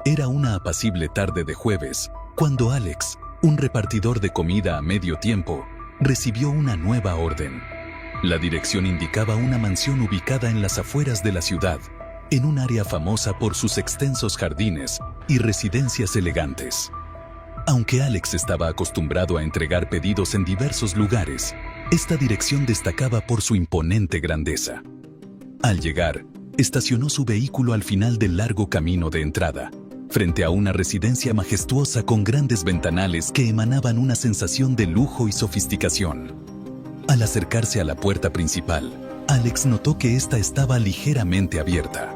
Era una apacible tarde de jueves, cuando Alex, un repartidor de comida a medio tiempo, recibió una nueva orden. La dirección indicaba una mansión ubicada en las afueras de la ciudad, en un área famosa por sus extensos jardines y residencias elegantes. Aunque Alex estaba acostumbrado a entregar pedidos en diversos lugares, esta dirección destacaba por su imponente grandeza. Al llegar, estacionó su vehículo al final del largo camino de entrada, frente a una residencia majestuosa con grandes ventanales que emanaban una sensación de lujo y sofisticación. Al acercarse a la puerta principal, Alex notó que ésta estaba ligeramente abierta.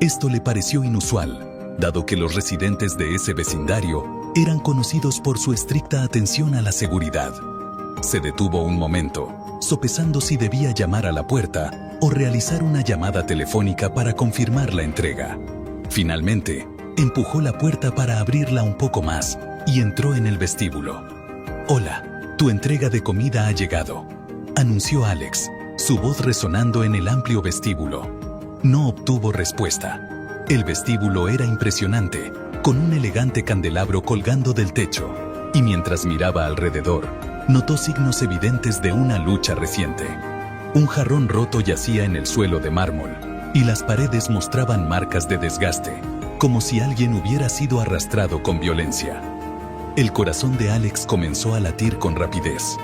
Esto le pareció inusual, dado que los residentes de ese vecindario eran conocidos por su estricta atención a la seguridad. Se detuvo un momento, sopesando si debía llamar a la puerta o realizar una llamada telefónica para confirmar la entrega. Finalmente, empujó la puerta para abrirla un poco más y entró en el vestíbulo. «Hola, tu entrega de comida ha llegado», anunció Alex, su voz resonando en el amplio vestíbulo. No obtuvo respuesta. El vestíbulo era impresionante, con un elegante candelabro colgando del techo, y mientras miraba alrededor, notó signos evidentes de una lucha reciente. Un jarrón roto yacía en el suelo de mármol, y las paredes mostraban marcas de desgaste, como si alguien hubiera sido arrastrado con violencia. El corazón de Alex comenzó a latir con rapidez.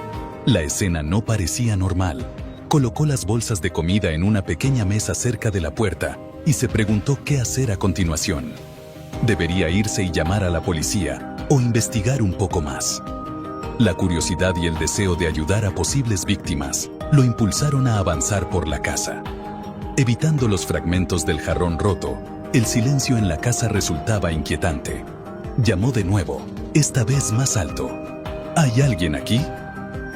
La escena no parecía normal. Colocó las bolsas de comida en una pequeña mesa cerca de la puerta y se preguntó qué hacer a continuación. ¿Debería irse y llamar a la policía o investigar un poco más? La curiosidad y el deseo de ayudar a posibles víctimas lo impulsaron a avanzar por la casa. Evitando los fragmentos del jarrón roto, el silencio en la casa resultaba inquietante. Llamó de nuevo, esta vez más alto. ¿Hay alguien aquí?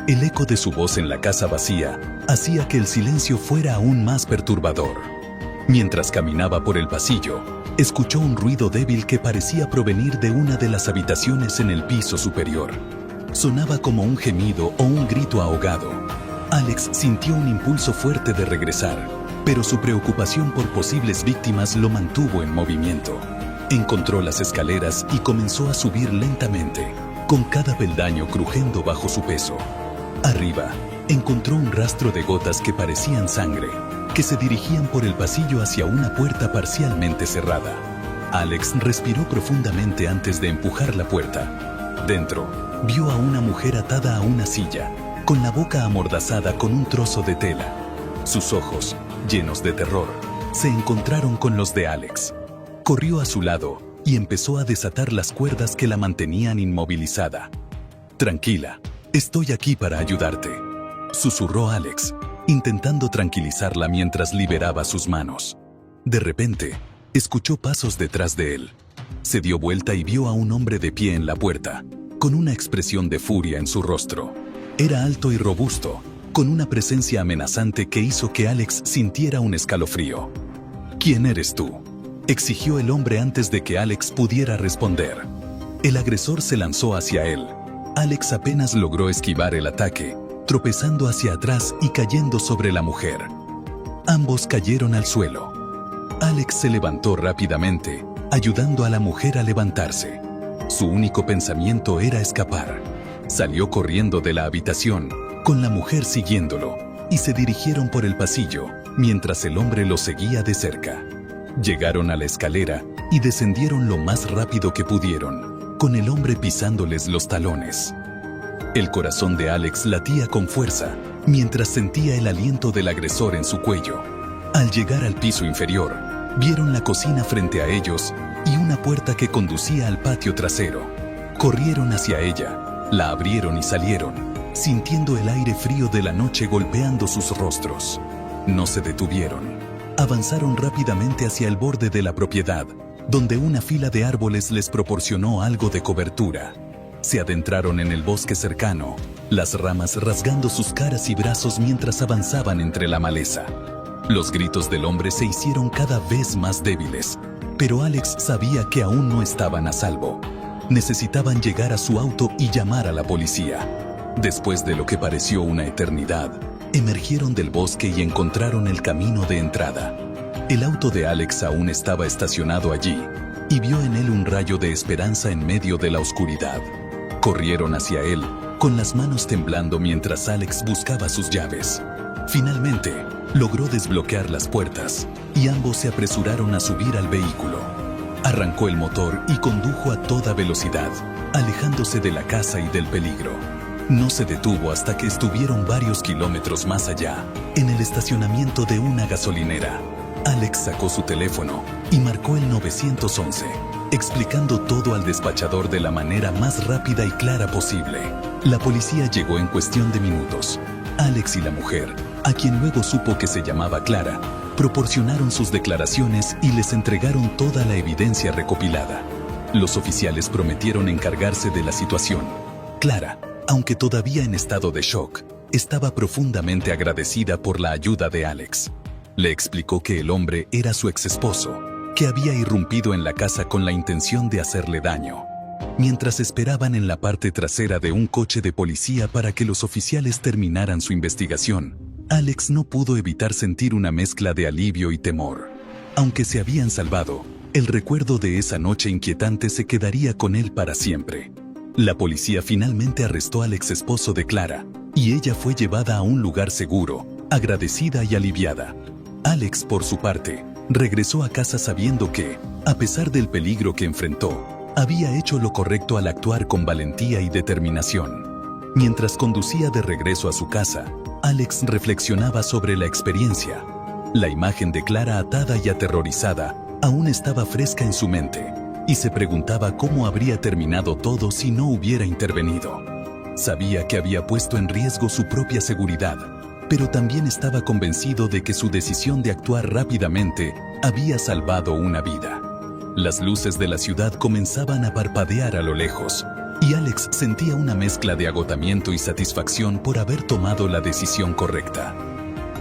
El eco de su voz en la casa vacía hacía que el silencio fuera aún más perturbador. Mientras caminaba por el pasillo, escuchó un ruido débil que parecía provenir de una de las habitaciones en el piso superior. Sonaba como un gemido o un grito ahogado. Alex sintió un impulso fuerte de regresar, pero su preocupación por posibles víctimas lo mantuvo en movimiento. Encontró las escaleras y comenzó a subir lentamente, con cada peldaño crujiendo bajo su peso. Arriba, encontró un rastro de gotas que parecían sangre, que se dirigían por el pasillo hacia una puerta parcialmente cerrada. Alex respiró profundamente antes de empujar la puerta. Dentro, vio a una mujer atada a una silla, con la boca amordazada con un trozo de tela. Sus ojos, llenos de terror, se encontraron con los de Alex. Corrió a su lado y empezó a desatar las cuerdas que la mantenían inmovilizada. «Tranquila, estoy aquí para ayudarte», susurró Alex, intentando tranquilizarla mientras liberaba sus manos. De repente, escuchó pasos detrás de él. Se dio vuelta y vio a un hombre de pie en la puerta, con una expresión de furia en su rostro. Era alto y robusto, con una presencia amenazante que hizo que Alex sintiera un escalofrío. «¿Quién eres tú?», exigió el hombre antes de que Alex pudiera responder. El agresor se lanzó hacia él. Alex apenas logró esquivar el ataque, tropezando hacia atrás y cayendo sobre la mujer. Ambos cayeron al suelo. Alex se levantó rápidamente, ayudando a la mujer a levantarse. Su único pensamiento era escapar. Salió corriendo de la habitación, con la mujer siguiéndolo, y se dirigieron por el pasillo, mientras el hombre lo seguía de cerca. Llegaron a la escalera y descendieron lo más rápido que pudieron, con el hombre pisándoles los talones. El corazón de Alex latía con fuerza, mientras sentía el aliento del agresor en su cuello. Al llegar al piso inferior, vieron la cocina frente a ellos y una puerta que conducía al patio trasero. Corrieron hacia ella, la abrieron y salieron, sintiendo el aire frío de la noche golpeando sus rostros. No se detuvieron. Avanzaron rápidamente hacia el borde de la propiedad, donde una fila de árboles les proporcionó algo de cobertura. Se adentraron en el bosque cercano, las ramas rasgando sus caras y brazos mientras avanzaban entre la maleza. Los gritos del hombre se hicieron cada vez más débiles, pero Alex sabía que aún no estaban a salvo. Necesitaban llegar a su auto y llamar a la policía. Después de lo que pareció una eternidad, emergieron del bosque y encontraron el camino de entrada. El auto de Alex aún estaba estacionado allí, y vio en él un rayo de esperanza en medio de la oscuridad. Corrieron hacia él, con las manos temblando mientras Alex buscaba sus llaves. Finalmente, logró desbloquear las puertas, y ambos se apresuraron a subir al vehículo. Arrancó el motor y condujo a toda velocidad, alejándose de la casa y del peligro. No se detuvo hasta que estuvieron varios kilómetros más allá, en el estacionamiento de una gasolinera. Alex sacó su teléfono y marcó el 911, explicando todo al despachador de la manera más rápida y clara posible. La policía llegó en cuestión de minutos. Alex y la mujer, a quien luego supo que se llamaba Clara, proporcionaron sus declaraciones y les entregaron toda la evidencia recopilada. Los oficiales prometieron encargarse de la situación. Clara, aunque todavía en estado de shock, estaba profundamente agradecida por la ayuda de Alex. Le explicó que el hombre era su exesposo, que había irrumpido en la casa con la intención de hacerle daño. Mientras esperaban en la parte trasera de un coche de policía para que los oficiales terminaran su investigación, Alex no pudo evitar sentir una mezcla de alivio y temor. Aunque se habían salvado, el recuerdo de esa noche inquietante se quedaría con él para siempre. La policía finalmente arrestó al exesposo de Clara, y ella fue llevada a un lugar seguro, agradecida y aliviada. Alex, por su parte, regresó a casa sabiendo que, a pesar del peligro que enfrentó, había hecho lo correcto al actuar con valentía y determinación. Mientras conducía de regreso a su casa, Alex reflexionaba sobre la experiencia. La imagen de Clara atada y aterrorizada aún estaba fresca en su mente, y se preguntaba cómo habría terminado todo si no hubiera intervenido. Sabía que había puesto en riesgo su propia seguridad, pero también estaba convencido de que su decisión de actuar rápidamente había salvado una vida. Las luces de la ciudad comenzaban a parpadear a lo lejos, y Alex sentía una mezcla de agotamiento y satisfacción por haber tomado la decisión correcta.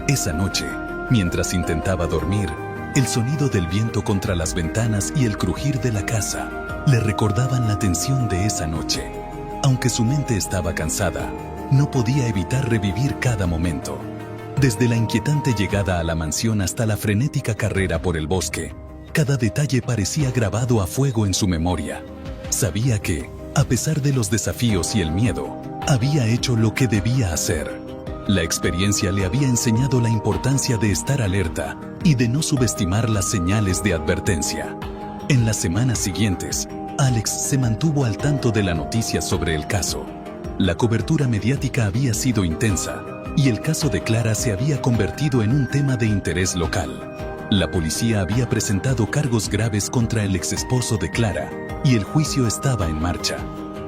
Esa noche, mientras intentaba dormir, el sonido del viento contra las ventanas y el crujir de la casa le recordaban la tensión de esa noche. Aunque su mente estaba cansada, no podía evitar revivir cada momento. Desde la inquietante llegada a la mansión hasta la frenética carrera por el bosque, cada detalle parecía grabado a fuego en su memoria. Sabía que, a pesar de los desafíos y el miedo, había hecho lo que debía hacer. La experiencia le había enseñado la importancia de estar alerta y de no subestimar las señales de advertencia. En las semanas siguientes, Alex se mantuvo al tanto de la noticia sobre el caso. La cobertura mediática había sido intensa, y el caso de Clara se había convertido en un tema de interés local. La policía había presentado cargos graves contra el exesposo de Clara, y el juicio estaba en marcha.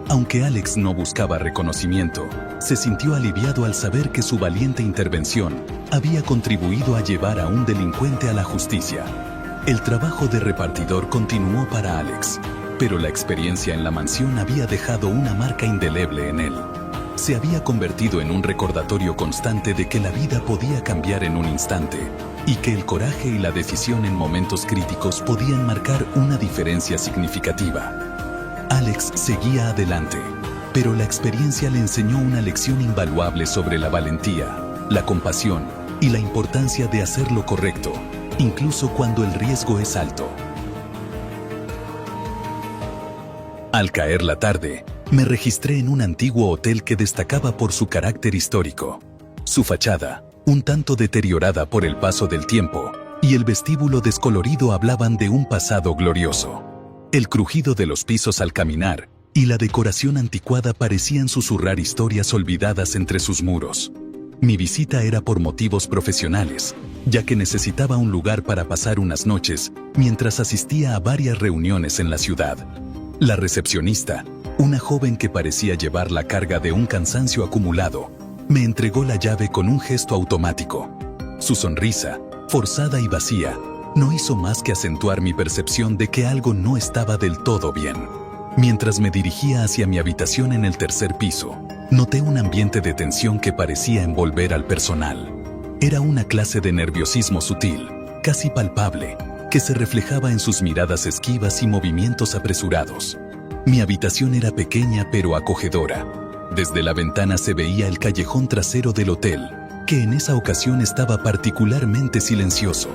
Aunque Alex no buscaba reconocimiento, se sintió aliviado al saber que su valiente intervención había contribuido a llevar a un delincuente a la justicia. El trabajo de repartidor continuó para Alex, pero la experiencia en la mansión había dejado una marca indeleble en él. Se había convertido en un recordatorio constante de que la vida podía cambiar en un instante, y que el coraje y la decisión en momentos críticos podían marcar una diferencia significativa. Alex seguía adelante, pero la experiencia le enseñó una lección invaluable sobre la valentía, la compasión y la importancia de hacer lo correcto, incluso cuando el riesgo es alto. Al caer la tarde, me registré en un antiguo hotel que destacaba por su carácter histórico. Su fachada, un tanto deteriorada por el paso del tiempo, y el vestíbulo descolorido hablaban de un pasado glorioso. El crujido de los pisos al caminar y la decoración anticuada parecían susurrar historias olvidadas entre sus muros. Mi visita era por motivos profesionales, ya que necesitaba un lugar para pasar unas noches mientras asistía a varias reuniones en la ciudad. La recepcionista, una joven que parecía llevar la carga de un cansancio acumulado, me entregó la llave con un gesto automático. Su sonrisa, forzada y vacía, no hizo más que acentuar mi percepción de que algo no estaba del todo bien. Mientras me dirigía hacia mi habitación en el tercer piso, noté un ambiente de tensión que parecía envolver al personal. Era una clase de nerviosismo sutil, casi palpable, que se reflejaba en sus miradas esquivas y movimientos apresurados. Mi habitación era pequeña pero acogedora. Desde la ventana se veía el callejón trasero del hotel, que en esa ocasión estaba particularmente silencioso.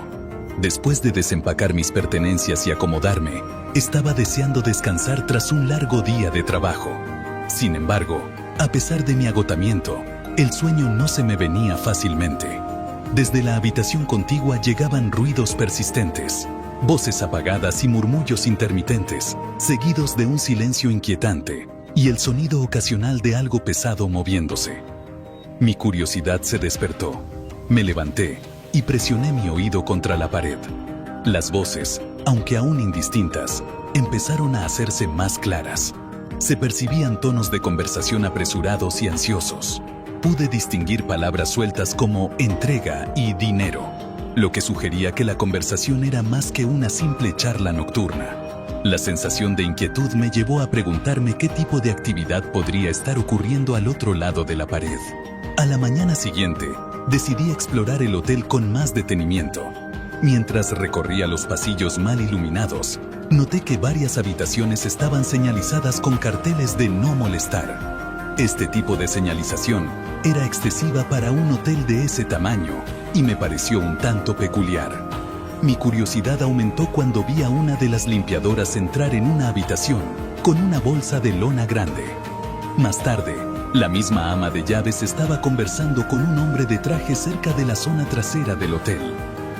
Después de desempacar mis pertenencias y acomodarme, estaba deseando descansar tras un largo día de trabajo. Sin embargo, a pesar de mi agotamiento, el sueño no se me venía fácilmente. Desde la habitación contigua llegaban ruidos persistentes, voces apagadas y murmullos intermitentes, seguidos de un silencio inquietante y el sonido ocasional de algo pesado moviéndose. Mi curiosidad se despertó. Me levanté y presioné mi oído contra la pared. Las voces, aunque aún indistintas, empezaron a hacerse más claras. Se percibían tonos de conversación apresurados y ansiosos. Pude distinguir palabras sueltas como entrega y dinero, lo que sugería que la conversación era más que una simple charla nocturna. La sensación de inquietud me llevó a preguntarme qué tipo de actividad podría estar ocurriendo al otro lado de la pared. A la mañana siguiente, decidí explorar el hotel con más detenimiento. Mientras recorría los pasillos mal iluminados, noté que varias habitaciones estaban señalizadas con carteles de no molestar. Este tipo de señalización era excesiva para un hotel de ese tamaño y me pareció un tanto peculiar. Mi curiosidad aumentó cuando vi a una de las limpiadoras entrar en una habitación con una bolsa de lona grande. Más tarde, la misma ama de llaves estaba conversando con un hombre de traje cerca de la zona trasera del hotel.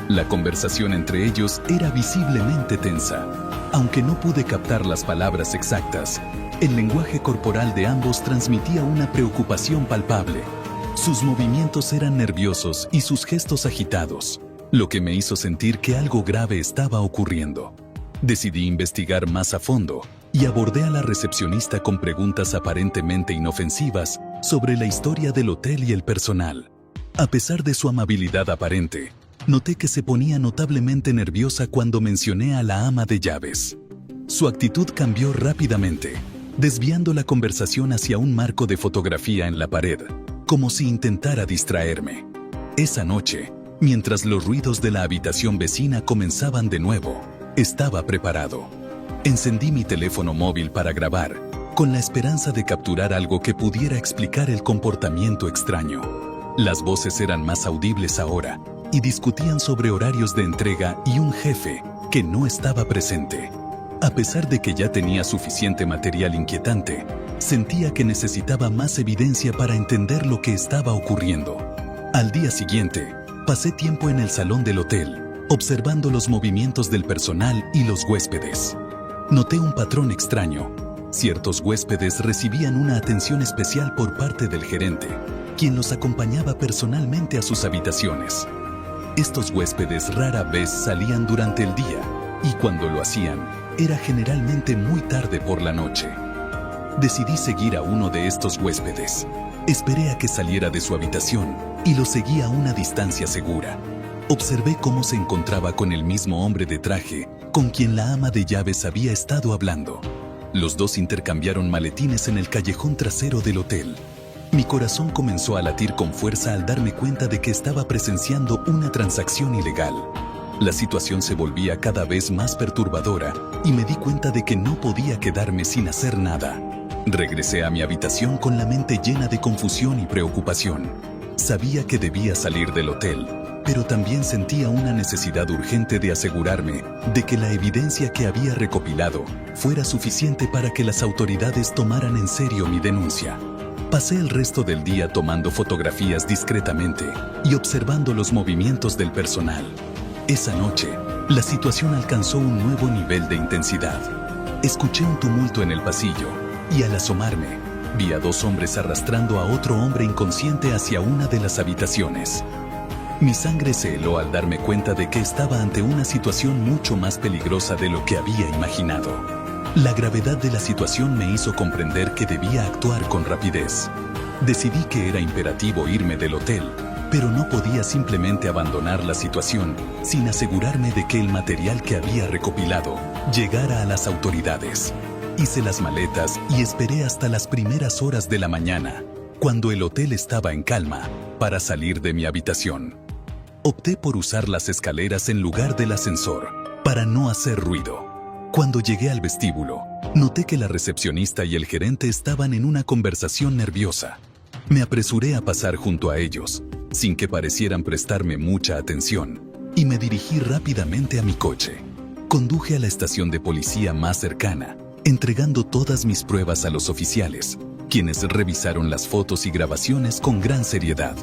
La conversación entre ellos era visiblemente tensa. Aunque no pude captar las palabras exactas, el lenguaje corporal de ambos transmitía una preocupación palpable. Sus movimientos eran nerviosos y sus gestos agitados, lo que me hizo sentir que algo grave estaba ocurriendo. Decidí investigar más a fondo y abordé a la recepcionista con preguntas aparentemente inofensivas sobre la historia del hotel y el personal. A pesar de su amabilidad aparente, noté que se ponía notablemente nerviosa cuando mencioné a la ama de llaves. Su actitud cambió rápidamente, desviando la conversación hacia un marco de fotografía en la pared, como si intentara distraerme. Esa noche, mientras los ruidos de la habitación vecina comenzaban de nuevo, estaba preparado. Encendí mi teléfono móvil para grabar, con la esperanza de capturar algo que pudiera explicar el comportamiento extraño. Las voces eran más audibles ahora y discutían sobre horarios de entrega y un jefe que no estaba presente. A pesar de que ya tenía suficiente material inquietante, sentía que necesitaba más evidencia para entender lo que estaba ocurriendo. Al día siguiente, pasé tiempo en el salón del hotel, observando los movimientos del personal y los huéspedes. Noté un patrón extraño. Ciertos huéspedes recibían una atención especial por parte del gerente, quien los acompañaba personalmente a sus habitaciones. Estos huéspedes rara vez salían durante el día, y cuando lo hacían, era generalmente muy tarde por la noche. Decidí seguir a uno de estos huéspedes. Esperé a que saliera de su habitación y lo seguí a una distancia segura. Observé cómo se encontraba con el mismo hombre de traje con quien la ama de llaves había estado hablando. Los dos intercambiaron maletines en el callejón trasero del hotel. Mi corazón comenzó a latir con fuerza al darme cuenta de que estaba presenciando una transacción ilegal. La situación se volvía cada vez más perturbadora y me di cuenta de que no podía quedarme sin hacer nada. Regresé a mi habitación con la mente llena de confusión y preocupación. Sabía que debía salir del hotel, pero también sentía una necesidad urgente de asegurarme de que la evidencia que había recopilado fuera suficiente para que las autoridades tomaran en serio mi denuncia. Pasé el resto del día tomando fotografías discretamente y observando los movimientos del personal. Esa noche, la situación alcanzó un nuevo nivel de intensidad. Escuché un tumulto en el pasillo y al asomarme, vi a dos hombres arrastrando a otro hombre inconsciente hacia una de las habitaciones. Mi sangre se heló al darme cuenta de que estaba ante una situación mucho más peligrosa de lo que había imaginado. La gravedad de la situación me hizo comprender que debía actuar con rapidez. Decidí que era imperativo irme del hotel, pero no podía simplemente abandonar la situación sin asegurarme de que el material que había recopilado llegara a las autoridades. Hice las maletas y esperé hasta las primeras horas de la mañana, cuando el hotel estaba en calma, para salir de mi habitación. Opté por usar las escaleras en lugar del ascensor, para no hacer ruido. Cuando llegué al vestíbulo, noté que la recepcionista y el gerente estaban en una conversación nerviosa. Me apresuré a pasar junto a ellos, sin que parecieran prestarme mucha atención. y me dirigí rápidamente a mi coche. Conduje a la estación de policía más cercana, entregando todas mis pruebas a los oficiales, quienes revisaron las fotos y grabaciones con gran seriedad.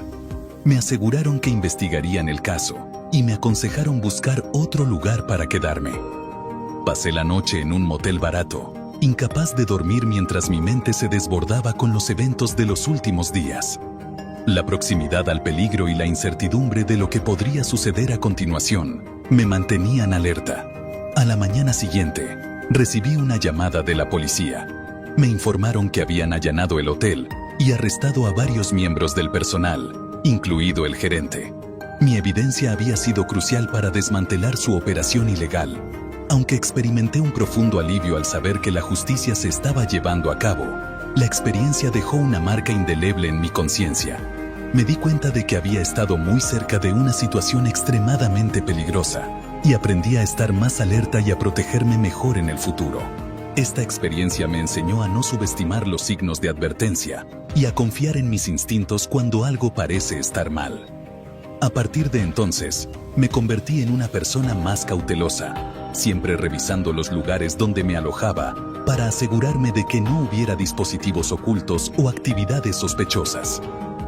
Me aseguraron que investigarían el caso y me aconsejaron buscar otro lugar para quedarme. Pasé la noche en un motel barato, incapaz de dormir mientras mi mente se desbordaba con los eventos de los últimos días. La proximidad al peligro y la incertidumbre de lo que podría suceder a continuación me mantenían alerta. A la mañana siguiente, recibí una llamada de la policía. Me informaron que habían allanado el hotel y arrestado a varios miembros del personal, incluido el gerente. Mi evidencia había sido crucial para desmantelar su operación ilegal. Aunque experimenté un profundo alivio al saber que la justicia se estaba llevando a cabo, la experiencia dejó una marca indeleble en mi conciencia. Me di cuenta de que había estado muy cerca de una situación extremadamente peligrosa y aprendí a estar más alerta y a protegerme mejor en el futuro. Esta experiencia me enseñó a no subestimar los signos de advertencia y a confiar en mis instintos cuando algo parece estar mal. A partir de entonces, me convertí en una persona más cautelosa, siempre revisando los lugares donde me alojaba para asegurarme de que no hubiera dispositivos ocultos o actividades sospechosas.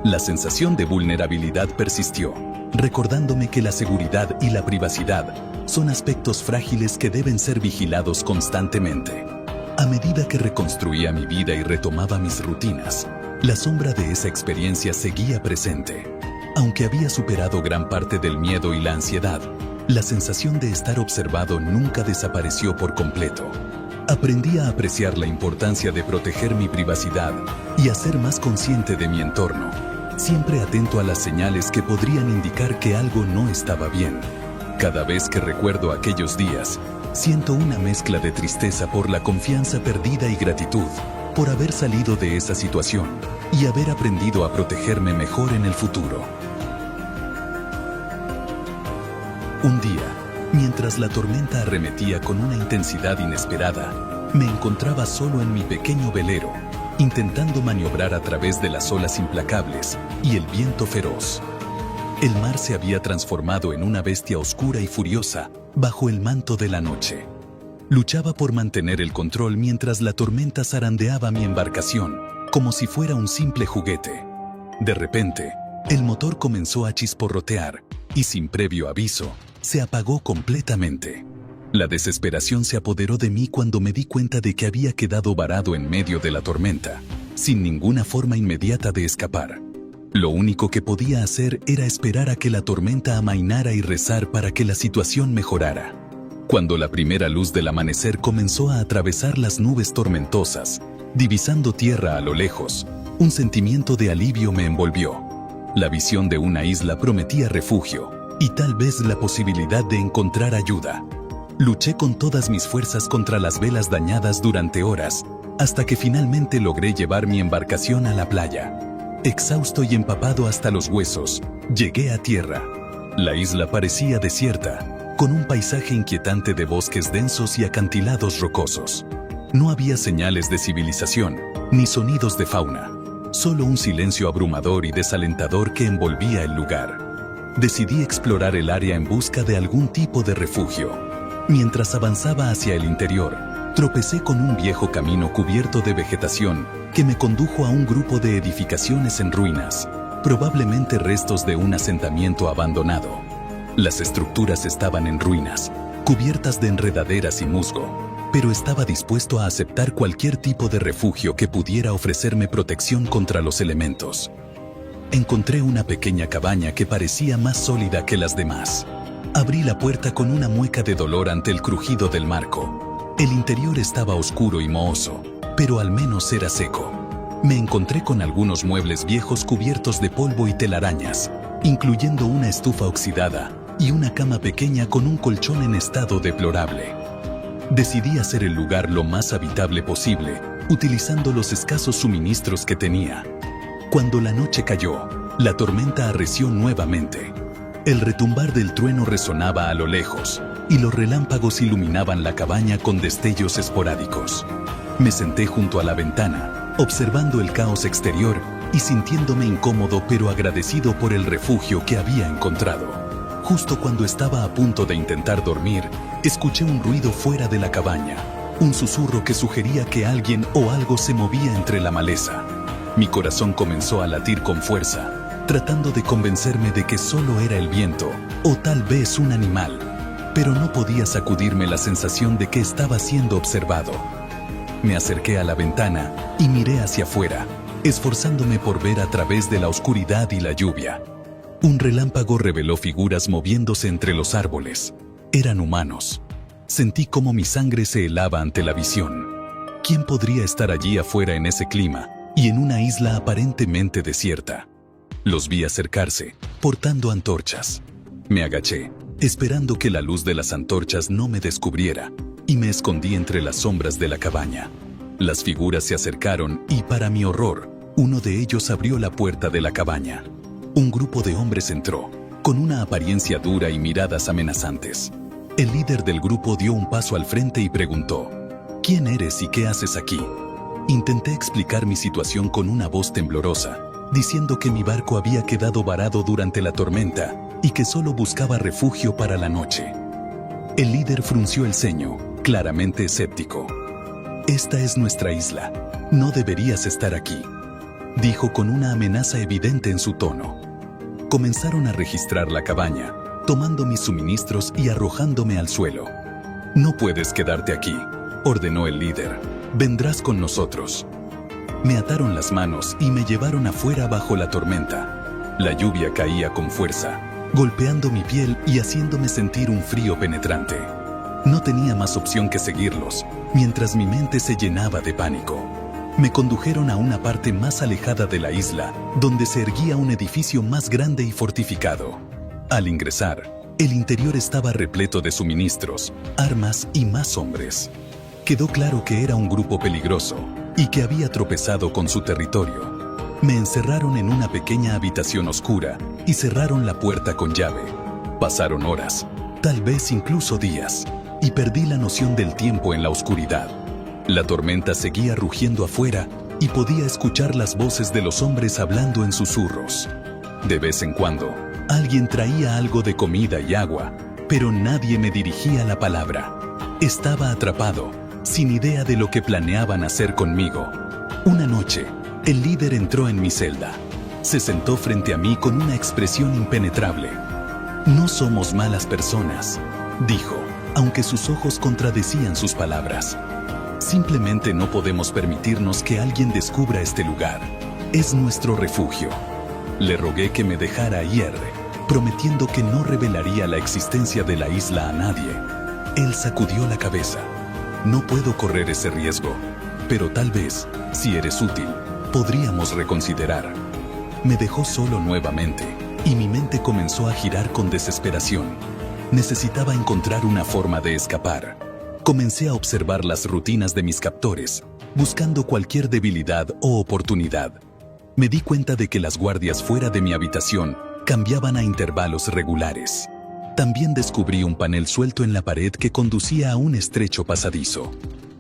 La sensación de vulnerabilidad persistió, recordándome que la seguridad y la privacidad son aspectos frágiles que deben ser vigilados constantemente. A medida que reconstruía mi vida y retomaba mis rutinas, la sombra de esa experiencia seguía presente. Aunque había superado gran parte del miedo y la ansiedad, la sensación de estar observado nunca desapareció por completo. Aprendí a apreciar la importancia de proteger mi privacidad y a ser más consciente de mi entorno, siempre atento a las señales que podrían indicar que algo no estaba bien. Cada vez que recuerdo aquellos días, siento una mezcla de tristeza por la confianza perdida y gratitud por haber salido de esa situación y haber aprendido a protegerme mejor en el futuro. Un día, mientras la tormenta arremetía con una intensidad inesperada, me encontraba solo en mi pequeño velero, intentando maniobrar a través de las olas implacables y el viento feroz. El mar se había transformado en una bestia oscura y furiosa bajo el manto de la noche. Luchaba por mantener el control mientras la tormenta zarandeaba mi embarcación, como si fuera un simple juguete. De repente, el motor comenzó a chisporrotear y, sin previo aviso, se apagó completamente. La desesperación se apoderó de mí cuando me di cuenta de que había quedado varado en medio de la tormenta, sin ninguna forma inmediata de escapar. Lo único que podía hacer era esperar a que la tormenta amainara y rezar para que la situación mejorara. Cuando la primera luz del amanecer comenzó a atravesar las nubes tormentosas, divisando tierra a lo lejos, un sentimiento de alivio me envolvió. La visión de una isla prometía refugio y tal vez la posibilidad de encontrar ayuda. Luché con todas mis fuerzas contra las velas dañadas durante horas, hasta que finalmente logré llevar mi embarcación a la playa. Exhausto y empapado hasta los huesos, llegué a tierra. La isla parecía desierta, con un paisaje inquietante de bosques densos y acantilados rocosos. No había señales de civilización, ni sonidos de fauna, solo un silencio abrumador y desalentador que envolvía el lugar. Decidí explorar el área en busca de algún tipo de refugio. Mientras avanzaba hacia el interior, tropecé con un viejo camino cubierto de vegetación que me condujo a un grupo de edificaciones en ruinas, probablemente restos de un asentamiento abandonado. Las estructuras estaban en ruinas, cubiertas de enredaderas y musgo, pero estaba dispuesto a aceptar cualquier tipo de refugio que pudiera ofrecerme protección contra los elementos. Encontré una pequeña cabaña que parecía más sólida que las demás. Abrí la puerta con una mueca de dolor ante el crujido del marco. El interior estaba oscuro y mohoso, pero al menos era seco. Me encontré con algunos muebles viejos cubiertos de polvo y telarañas, incluyendo una estufa oxidada y una cama pequeña con un colchón en estado deplorable. Decidí hacer el lugar lo más habitable posible, utilizando los escasos suministros que tenía. Cuando la noche cayó, la tormenta arreció nuevamente. El retumbar del trueno resonaba a lo lejos, y los relámpagos iluminaban la cabaña con destellos esporádicos. Me senté junto a la ventana, observando el caos exterior y sintiéndome incómodo pero agradecido por el refugio que había encontrado. Justo cuando estaba a punto de intentar dormir, escuché un ruido fuera de la cabaña, un susurro que sugería que alguien o algo se movía entre la maleza. Mi corazón comenzó a latir con fuerza, tratando de convencerme de que solo era el viento, o tal vez un animal, pero no podía sacudirme la sensación de que estaba siendo observado. Me acerqué a la ventana y miré hacia afuera, esforzándome por ver a través de la oscuridad y la lluvia. Un relámpago reveló figuras moviéndose entre los árboles. Eran humanos. Sentí cómo mi sangre se helaba ante la visión. ¿Quién podría estar allí afuera en ese clima y en una isla aparentemente desierta? Los vi acercarse, portando antorchas. Me agaché, esperando que la luz de las antorchas no me descubriera, y me escondí entre las sombras de la cabaña. Las figuras se acercaron y, para mi horror, uno de ellos abrió la puerta de la cabaña. Un grupo de hombres entró, con una apariencia dura y miradas amenazantes. El líder del grupo dio un paso al frente y preguntó: ¿Quién eres y qué haces aquí? Intenté explicar mi situación con una voz temblorosa, diciendo que mi barco había quedado varado durante la tormenta y que solo buscaba refugio para la noche. El líder frunció el ceño, claramente escéptico. «Esta es nuestra isla. No deberías estar aquí», dijo con una amenaza evidente en su tono. Comenzaron a registrar la cabaña, tomando mis suministros y arrojándome al suelo. «No puedes quedarte aquí», ordenó el líder. «Vendrás con nosotros». Me ataron las manos y me llevaron afuera bajo la tormenta. La lluvia caía con fuerza, golpeando mi piel y haciéndome sentir un frío penetrante. No tenía más opción que seguirlos, mientras mi mente se llenaba de pánico. Me condujeron a una parte más alejada de la isla, donde se erguía un edificio más grande y fortificado. Al ingresar, el interior estaba repleto de suministros, armas y más hombres. Quedó claro que era un grupo peligroso y que había tropezado con su territorio. Me encerraron en una pequeña habitación oscura y cerraron la puerta con llave. Pasaron horas, tal vez incluso días, y perdí la noción del tiempo en la oscuridad. La tormenta seguía rugiendo afuera y podía escuchar las voces de los hombres hablando en susurros. De vez en cuando, alguien traía algo de comida y agua, pero nadie me dirigía la palabra. Estaba atrapado, sin idea de lo que planeaban hacer conmigo. Una noche, el líder entró en mi celda. Se sentó frente a mí con una expresión impenetrable. «No somos malas personas», dijo, aunque sus ojos contradecían sus palabras. «Simplemente no podemos permitirnos que alguien descubra este lugar. Es nuestro refugio». Le rogué que me dejara ir, prometiendo que no revelaría la existencia de la isla a nadie. Él sacudió la cabeza. «No puedo correr ese riesgo, pero tal vez, si eres útil, podríamos reconsiderar». Me dejó solo nuevamente, y mi mente comenzó a girar con desesperación. Necesitaba encontrar una forma de escapar. Comencé a observar las rutinas de mis captores, buscando cualquier debilidad o oportunidad. Me di cuenta de que las guardias fuera de mi habitación cambiaban a intervalos regulares. También descubrí un panel suelto en la pared que conducía a un estrecho pasadizo.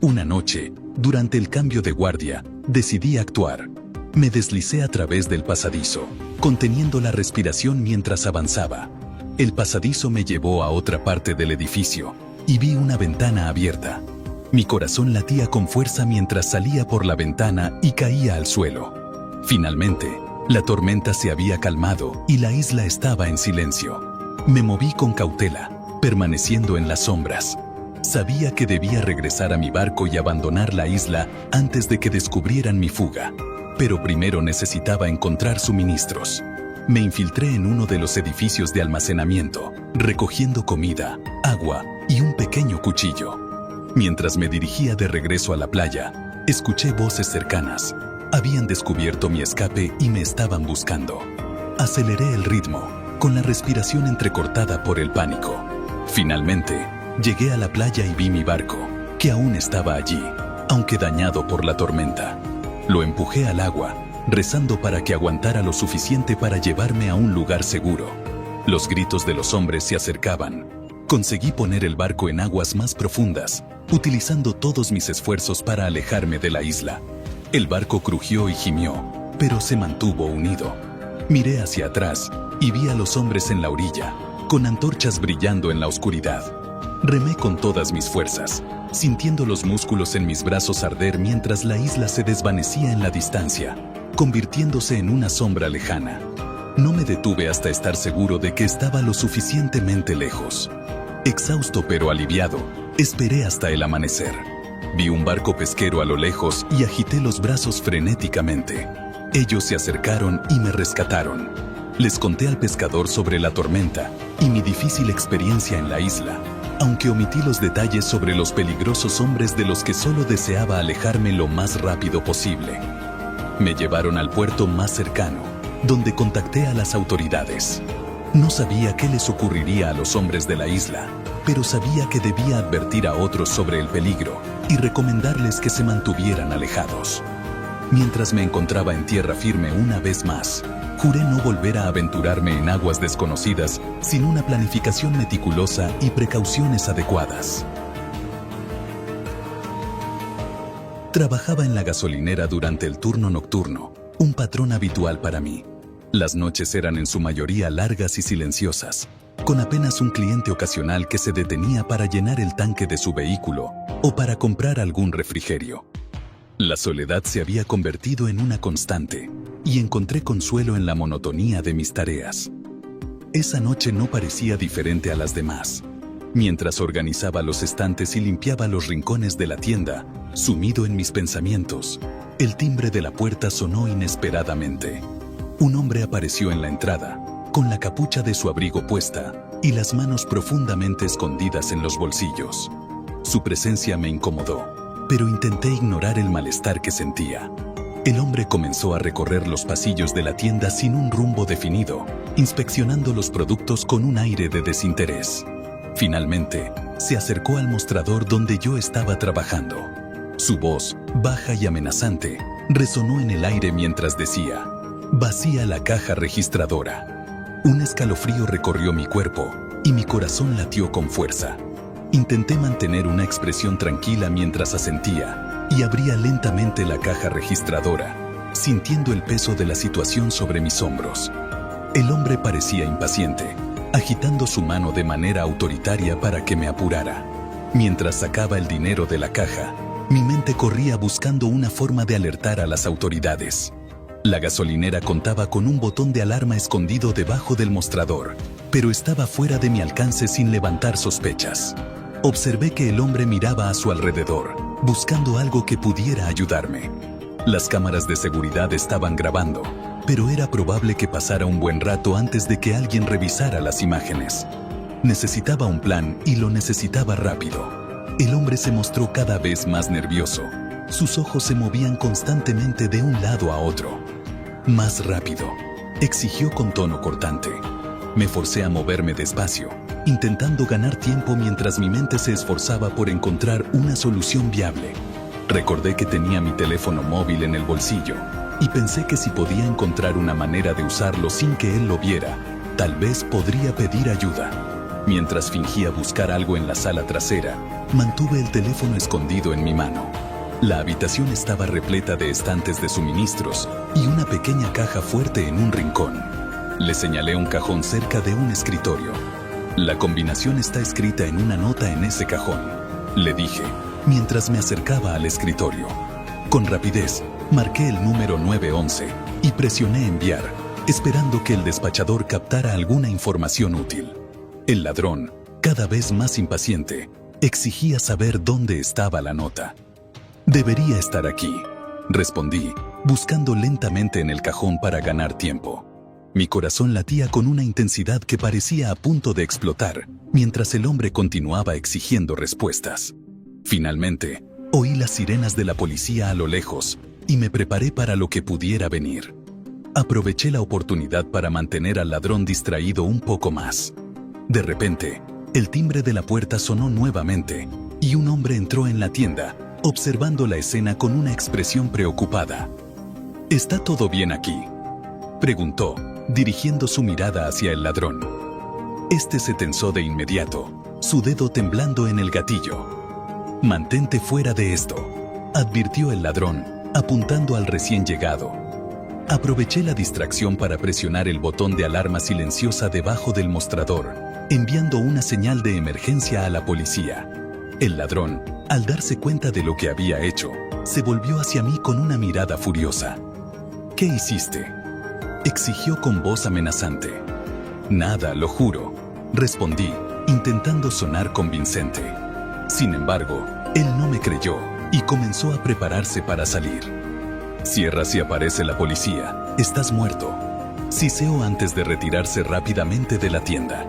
Una noche, durante el cambio de guardia, decidí actuar. Me deslicé a través del pasadizo, conteniendo la respiración mientras avanzaba. El pasadizo me llevó a otra parte del edificio y vi una ventana abierta. Mi corazón latía con fuerza mientras salía por la ventana y caía al suelo. Finalmente, la tormenta se había calmado y la isla estaba en silencio. Me moví con cautela, permaneciendo en las sombras. Sabía que debía regresar a mi barco y abandonar la isla antes de que descubrieran mi fuga. Pero primero necesitaba encontrar suministros. Me infiltré en uno de los edificios de almacenamiento, recogiendo comida, agua y un pequeño cuchillo. Mientras me dirigía de regreso a la playa, escuché voces cercanas. Habían descubierto mi escape y me estaban buscando. Aceleré el ritmo, con la respiración entrecortada por el pánico. Finalmente, llegué a la playa y vi mi barco, que aún estaba allí, aunque dañado por la tormenta. Lo empujé al agua, rezando para que aguantara lo suficiente para llevarme a un lugar seguro. Los gritos de los hombres se acercaban. Conseguí poner el barco en aguas más profundas, utilizando todos mis esfuerzos para alejarme de la isla. El barco crujió y gimió, pero se mantuvo unido. Miré hacia atrás y vi a los hombres en la orilla, con antorchas brillando en la oscuridad. Remé con todas mis fuerzas, sintiendo los músculos en mis brazos arder mientras la isla se desvanecía en la distancia, convirtiéndose en una sombra lejana. No me detuve hasta estar seguro de que estaba lo suficientemente lejos. Exhausto pero aliviado, esperé hasta el amanecer. Vi un barco pesquero a lo lejos y agité los brazos frenéticamente. Ellos se acercaron y me rescataron. Les conté al pescador sobre la tormenta y mi difícil experiencia en la isla, aunque omití los detalles sobre los peligrosos hombres de los que solo deseaba alejarme lo más rápido posible. Me llevaron al puerto más cercano, donde contacté a las autoridades. No sabía qué les ocurriría a los hombres de la isla, pero sabía que debía advertir a otros sobre el peligro y recomendarles que se mantuvieran alejados. Mientras me encontraba en tierra firme una vez más, juré no volver a aventurarme en aguas desconocidas sin una planificación meticulosa y precauciones adecuadas. Trabajaba en la gasolinera durante el turno nocturno, un patrón habitual para mí. Las noches eran en su mayoría largas y silenciosas, con apenas un cliente ocasional que se detenía para llenar el tanque de su vehículo o para comprar algún refrigerio. La soledad se había convertido en una constante, y encontré consuelo en la monotonía de mis tareas. Esa noche no parecía diferente a las demás. Mientras organizaba los estantes y limpiaba los rincones de la tienda, sumido en mis pensamientos, el timbre de la puerta sonó inesperadamente. Un hombre apareció en la entrada, con la capucha de su abrigo puesta y las manos profundamente escondidas en los bolsillos. Su presencia me incomodó, pero intenté ignorar el malestar que sentía. El hombre comenzó a recorrer los pasillos de la tienda sin un rumbo definido, inspeccionando los productos con un aire de desinterés. Finalmente, se acercó al mostrador donde yo estaba trabajando. Su voz, baja y amenazante, resonó en el aire mientras decía: «Vacía la caja registradora». Un escalofrío recorrió mi cuerpo y mi corazón latió con fuerza. Intenté mantener una expresión tranquila mientras asentía y abría lentamente la caja registradora, sintiendo el peso de la situación sobre mis hombros. El hombre parecía impaciente, agitando su mano de manera autoritaria para que me apurara. Mientras sacaba el dinero de la caja, mi mente corría buscando una forma de alertar a las autoridades. La gasolinera contaba con un botón de alarma escondido debajo del mostrador, pero estaba fuera de mi alcance sin levantar sospechas. Observé que el hombre miraba a su alrededor, buscando algo que pudiera ayudarme. Las cámaras de seguridad estaban grabando, pero era probable que pasara un buen rato antes de que alguien revisara las imágenes. Necesitaba un plan y lo necesitaba rápido. El hombre se mostró cada vez más nervioso. Sus ojos se movían constantemente de un lado a otro. «Más rápido», exigió con tono cortante. Me forcé a moverme despacio, intentando ganar tiempo mientras mi mente se esforzaba por encontrar una solución viable. Recordé que tenía mi teléfono móvil en el bolsillo y pensé que si podía encontrar una manera de usarlo sin que él lo viera, tal vez podría pedir ayuda. Mientras fingía buscar algo en la sala trasera, mantuve el teléfono escondido en mi mano. La habitación estaba repleta de estantes de suministros y una pequeña caja fuerte en un rincón. Le señalé un cajón cerca de un escritorio. «La combinación está escrita en una nota en ese cajón», le dije, mientras me acercaba al escritorio. Con rapidez, marqué el número 911 y presioné enviar, esperando que el despachador captara alguna información útil. El ladrón, cada vez más impaciente, exigía saber dónde estaba la nota. «Debería estar aquí», respondí, buscando lentamente en el cajón para ganar tiempo. Mi corazón latía con una intensidad que parecía a punto de explotar, mientras el hombre continuaba exigiendo respuestas. Finalmente, oí las sirenas de la policía a lo lejos y me preparé para lo que pudiera venir. Aproveché la oportunidad para mantener al ladrón distraído un poco más. De repente, el timbre de la puerta sonó nuevamente y un hombre entró en la tienda, observando la escena con una expresión preocupada. «¿Está todo bien aquí?», preguntó, dirigiendo su mirada hacia el ladrón. Este se tensó de inmediato, su dedo temblando en el gatillo. «Mantente fuera de esto», advirtió el ladrón, apuntando al recién llegado. Aproveché la distracción para presionar el botón de alarma silenciosa debajo del mostrador, enviando una señal de emergencia a la policía. El ladrón, al darse cuenta de lo que había hecho, se volvió hacia mí con una mirada furiosa. ¿Qué hiciste?, exigió con voz amenazante. Nada, lo juro, respondí, intentando sonar convincente. Sin embargo, él no me creyó y comenzó a prepararse para salir. Cierra si aparece la policía, estás muerto, siseó antes de retirarse rápidamente de la tienda.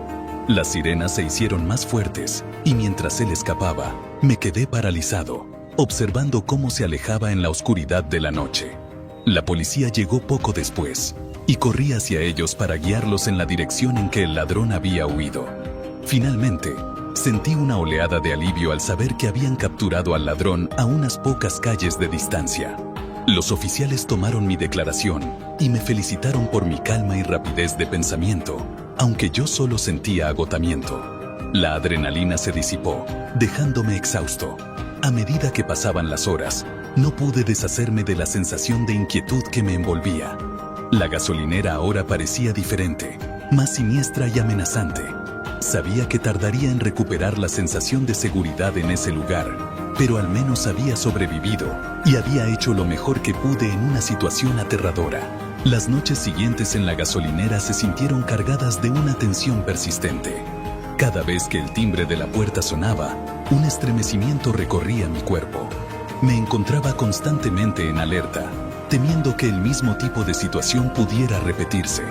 Las sirenas se hicieron más fuertes y mientras él escapaba, me quedé paralizado, observando cómo se alejaba en la oscuridad de la noche. La policía llegó poco después y corrí hacia ellos para guiarlos en la dirección en que el ladrón había huido. Finalmente, sentí una oleada de alivio al saber que habían capturado al ladrón a unas pocas calles de distancia. Los oficiales tomaron mi declaración y me felicitaron por mi calma y rapidez de pensamiento, aunque yo solo sentía agotamiento. La adrenalina se disipó, dejándome exhausto. A medida que pasaban las horas, no pude deshacerme de la sensación de inquietud que me envolvía. La gasolinera ahora parecía diferente, más siniestra y amenazante. Sabía que tardaría en recuperar la sensación de seguridad en ese lugar, pero al menos había sobrevivido y había hecho lo mejor que pude en una situación aterradora. Las noches siguientes en la gasolinera se sintieron cargadas de una tensión persistente. Cada vez que el timbre de la puerta sonaba, un estremecimiento recorría mi cuerpo. Me encontraba constantemente en alerta, temiendo que el mismo tipo de situación pudiera repetirse.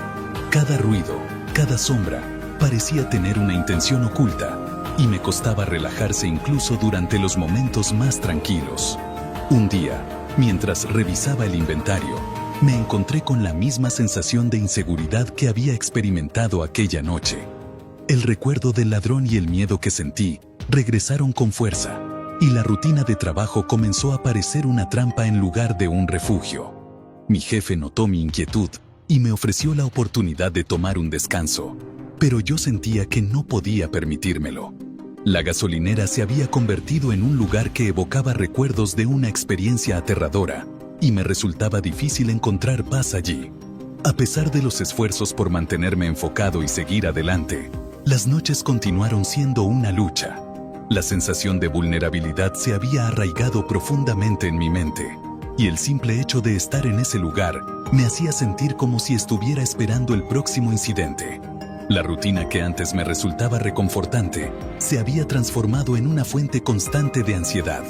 Cada ruido, cada sombra, parecía tener una intención oculta, y me costaba relajarse incluso durante los momentos más tranquilos. Un día, mientras revisaba el inventario, me encontré con la misma sensación de inseguridad que había experimentado aquella noche. El recuerdo del ladrón y el miedo que sentí regresaron con fuerza, y la rutina de trabajo comenzó a parecer una trampa en lugar de un refugio. Mi jefe notó mi inquietud y me ofreció la oportunidad de tomar un descanso, pero yo sentía que no podía permitírmelo. La gasolinera se había convertido en un lugar que evocaba recuerdos de una experiencia aterradora, y me resultaba difícil encontrar paz allí. A pesar de los esfuerzos por mantenerme enfocado y seguir adelante, las noches continuaron siendo una lucha. La sensación de vulnerabilidad se había arraigado profundamente en mi mente, y el simple hecho de estar en ese lugar me hacía sentir como si estuviera esperando el próximo incidente. La rutina que antes me resultaba reconfortante se había transformado en una fuente constante de ansiedad.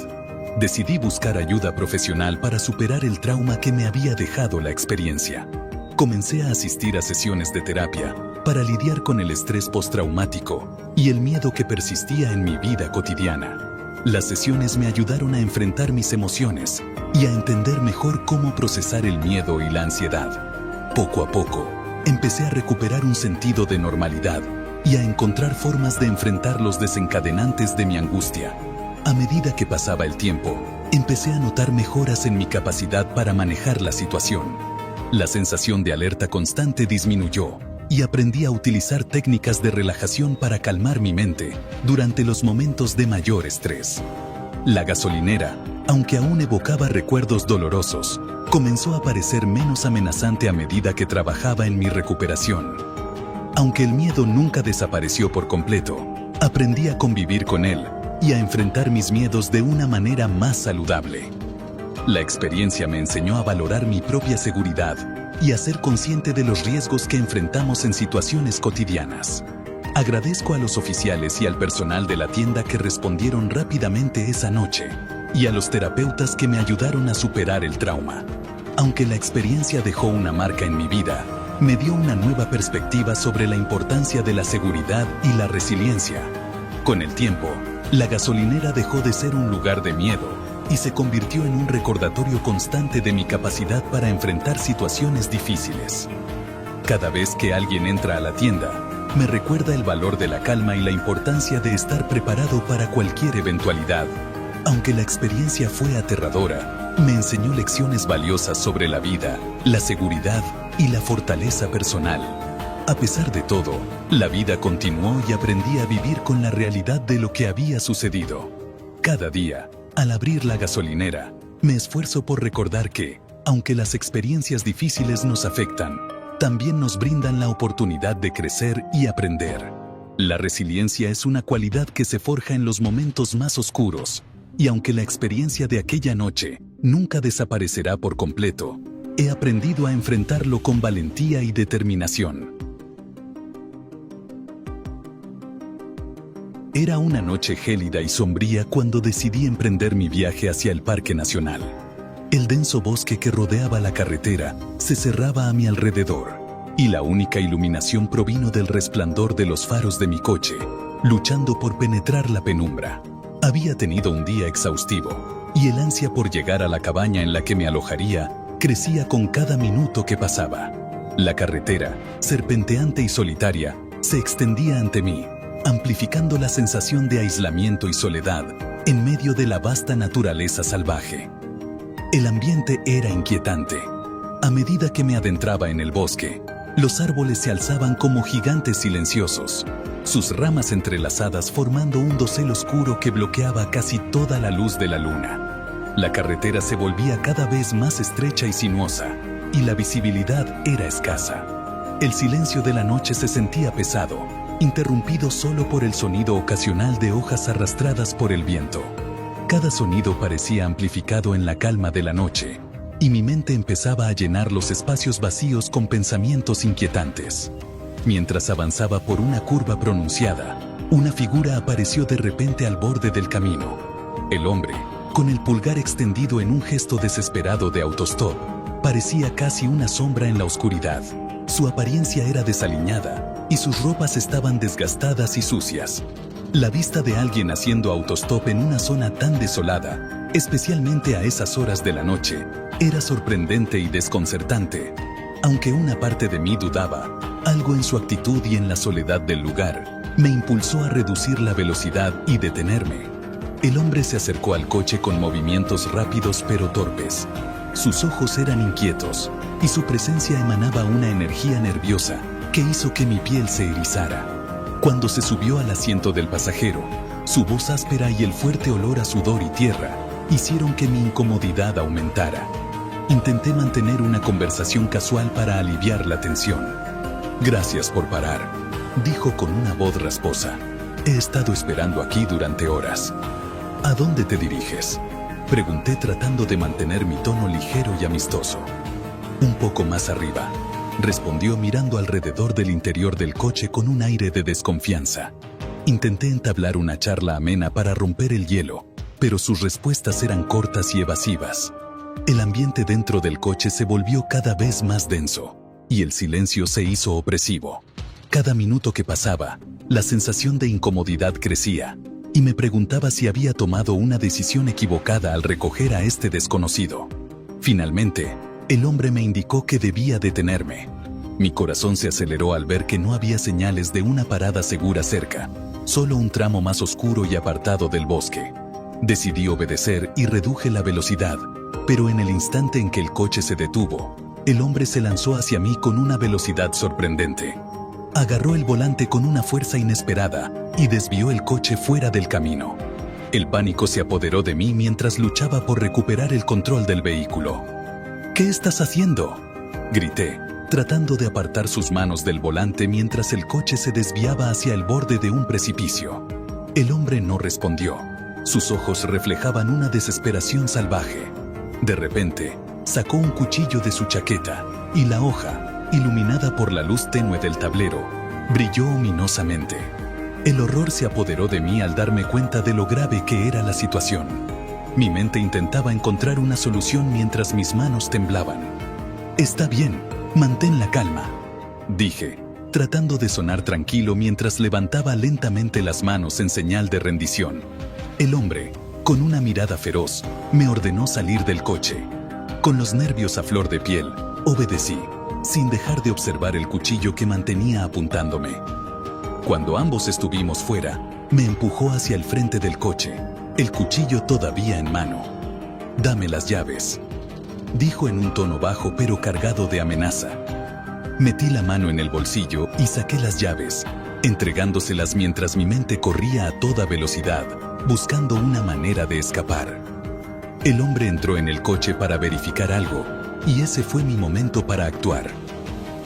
Decidí buscar ayuda profesional para superar el trauma que me había dejado la experiencia. Comencé a asistir a sesiones de terapia para lidiar con el estrés postraumático y el miedo que persistía en mi vida cotidiana. Las sesiones me ayudaron a enfrentar mis emociones y a entender mejor cómo procesar el miedo y la ansiedad. Poco a poco, empecé a recuperar un sentido de normalidad y a encontrar formas de enfrentar los desencadenantes de mi angustia. A medida que pasaba el tiempo, empecé a notar mejoras en mi capacidad para manejar la situación. La sensación de alerta constante disminuyó y aprendí a utilizar técnicas de relajación para calmar mi mente durante los momentos de mayor estrés. La gasolinera, aunque aún evocaba recuerdos dolorosos, comenzó a parecer menos amenazante a medida que trabajaba en mi recuperación. Aunque el miedo nunca desapareció por completo, aprendí a convivir con él y a enfrentar mis miedos de una manera más saludable. La experiencia me enseñó a valorar mi propia seguridad y a ser consciente de los riesgos que enfrentamos en situaciones cotidianas. Agradezco a los oficiales y al personal de la tienda que respondieron rápidamente esa noche, y a los terapeutas que me ayudaron a superar el trauma. Aunque la experiencia dejó una marca en mi vida, me dio una nueva perspectiva sobre la importancia de la seguridad y la resiliencia. Con el tiempo, la gasolinera dejó de ser un lugar de miedo y se convirtió en un recordatorio constante de mi capacidad para enfrentar situaciones difíciles. Cada vez que alguien entra a la tienda, me recuerda el valor de la calma y la importancia de estar preparado para cualquier eventualidad. Aunque la experiencia fue aterradora, me enseñó lecciones valiosas sobre la vida, la seguridad y la fortaleza personal. A pesar de todo, la vida continuó y aprendí a vivir con la realidad de lo que había sucedido. Cada día, al abrir la gasolinera, me esfuerzo por recordar que, Aunque las experiencias difíciles nos afectan, también nos brindan la oportunidad de crecer y aprender. La resiliencia es una cualidad que se forja en los momentos más oscuros, y aunque la experiencia de aquella noche nunca desaparecerá por completo, he aprendido a enfrentarlo con valentía y determinación. Era una noche gélida y sombría cuando decidí emprender mi viaje hacia el Parque Nacional. El denso bosque que rodeaba la carretera se cerraba a mi alrededor, y la única iluminación provino del resplandor de los faros de mi coche, luchando por penetrar la penumbra. Había tenido un día exhaustivo, y el ansia por llegar a la cabaña en la que me alojaría crecía con cada minuto que pasaba. La carretera, serpenteante y solitaria, se extendía ante mí, amplificando la sensación de aislamiento y soledad en medio de la vasta naturaleza salvaje. El ambiente era inquietante. A medida que me adentraba en el bosque, los árboles se alzaban como gigantes silenciosos, sus ramas entrelazadas formando un dosel oscuro que bloqueaba casi toda la luz de la luna. La carretera se volvía cada vez más estrecha y sinuosa, y la visibilidad era escasa. El silencio de la noche se sentía pesado, interrumpido solo por el sonido ocasional de hojas arrastradas por el viento. Cada sonido parecía amplificado en la calma de la noche, y mi mente empezaba a llenar los espacios vacíos con pensamientos inquietantes. Mientras avanzaba por una curva pronunciada, una figura apareció de repente al borde del camino. El hombre, con el pulgar extendido en un gesto desesperado de autostop, parecía casi una sombra en la oscuridad. Su apariencia era desaliñada, y sus ropas estaban desgastadas y sucias. La vista de alguien haciendo autostop en una zona tan desolada, especialmente a esas horas de la noche, era sorprendente y desconcertante. Aunque una parte de mí dudaba, algo en su actitud y en la soledad del lugar me impulsó a reducir la velocidad y detenerme. El hombre se acercó al coche con movimientos rápidos pero torpes. Sus ojos eran inquietos, y su presencia emanaba una energía nerviosa que hizo que mi piel se erizara. Cuando se subió al asiento del pasajero, su voz áspera y el fuerte olor a sudor y tierra hicieron que mi incomodidad aumentara. Intenté mantener una conversación casual para aliviar la tensión. «Gracias por parar», dijo con una voz rasposa. «He estado esperando aquí durante horas». «¿A dónde te diriges?», pregunté tratando de mantener mi tono ligero y amistoso. «Un poco más arriba», respondió mirando alrededor del interior del coche con un aire de desconfianza. Intenté entablar una charla amena para romper el hielo, pero sus respuestas eran cortas y evasivas. El ambiente dentro del coche se volvió cada vez más denso, y el silencio se hizo opresivo. Cada minuto que pasaba, la sensación de incomodidad crecía, y me preguntaba si había tomado una decisión equivocada al recoger a este desconocido. Finalmente, el hombre me indicó que debía detenerme. Mi corazón se aceleró al ver que no había señales de una parada segura cerca, solo un tramo más oscuro y apartado del bosque. Decidí obedecer y reduje la velocidad, pero en el instante en que el coche se detuvo, el hombre se lanzó hacia mí con una velocidad sorprendente. Agarró el volante con una fuerza inesperada y desvió el coche fuera del camino. El pánico se apoderó de mí mientras luchaba por recuperar el control del vehículo. «¿Qué estás haciendo?», grité, tratando de apartar sus manos del volante mientras el coche se desviaba hacia el borde de un precipicio. El hombre no respondió. Sus ojos reflejaban una desesperación salvaje. De repente, sacó un cuchillo de su chaqueta, y la hoja, iluminada por la luz tenue del tablero, brilló ominosamente. El horror se apoderó de mí al darme cuenta de lo grave que era la situación. Mi mente intentaba encontrar una solución mientras mis manos temblaban. «Está bien, mantén la calma», dije, tratando de sonar tranquilo mientras levantaba lentamente las manos en señal de rendición. El hombre, con una mirada feroz, me ordenó salir del coche. Con los nervios a flor de piel, obedecí, sin dejar de observar el cuchillo que mantenía apuntándome. Cuando ambos estuvimos fuera, me empujó hacia el frente del coche, el cuchillo todavía en mano. «Dame las llaves», dijo en un tono bajo pero cargado de amenaza. Metí la mano en el bolsillo y saqué las llaves, entregándoselas mientras mi mente corría a toda velocidad, buscando una manera de escapar. El hombre entró en el coche para verificar algo, y ese fue mi momento para actuar.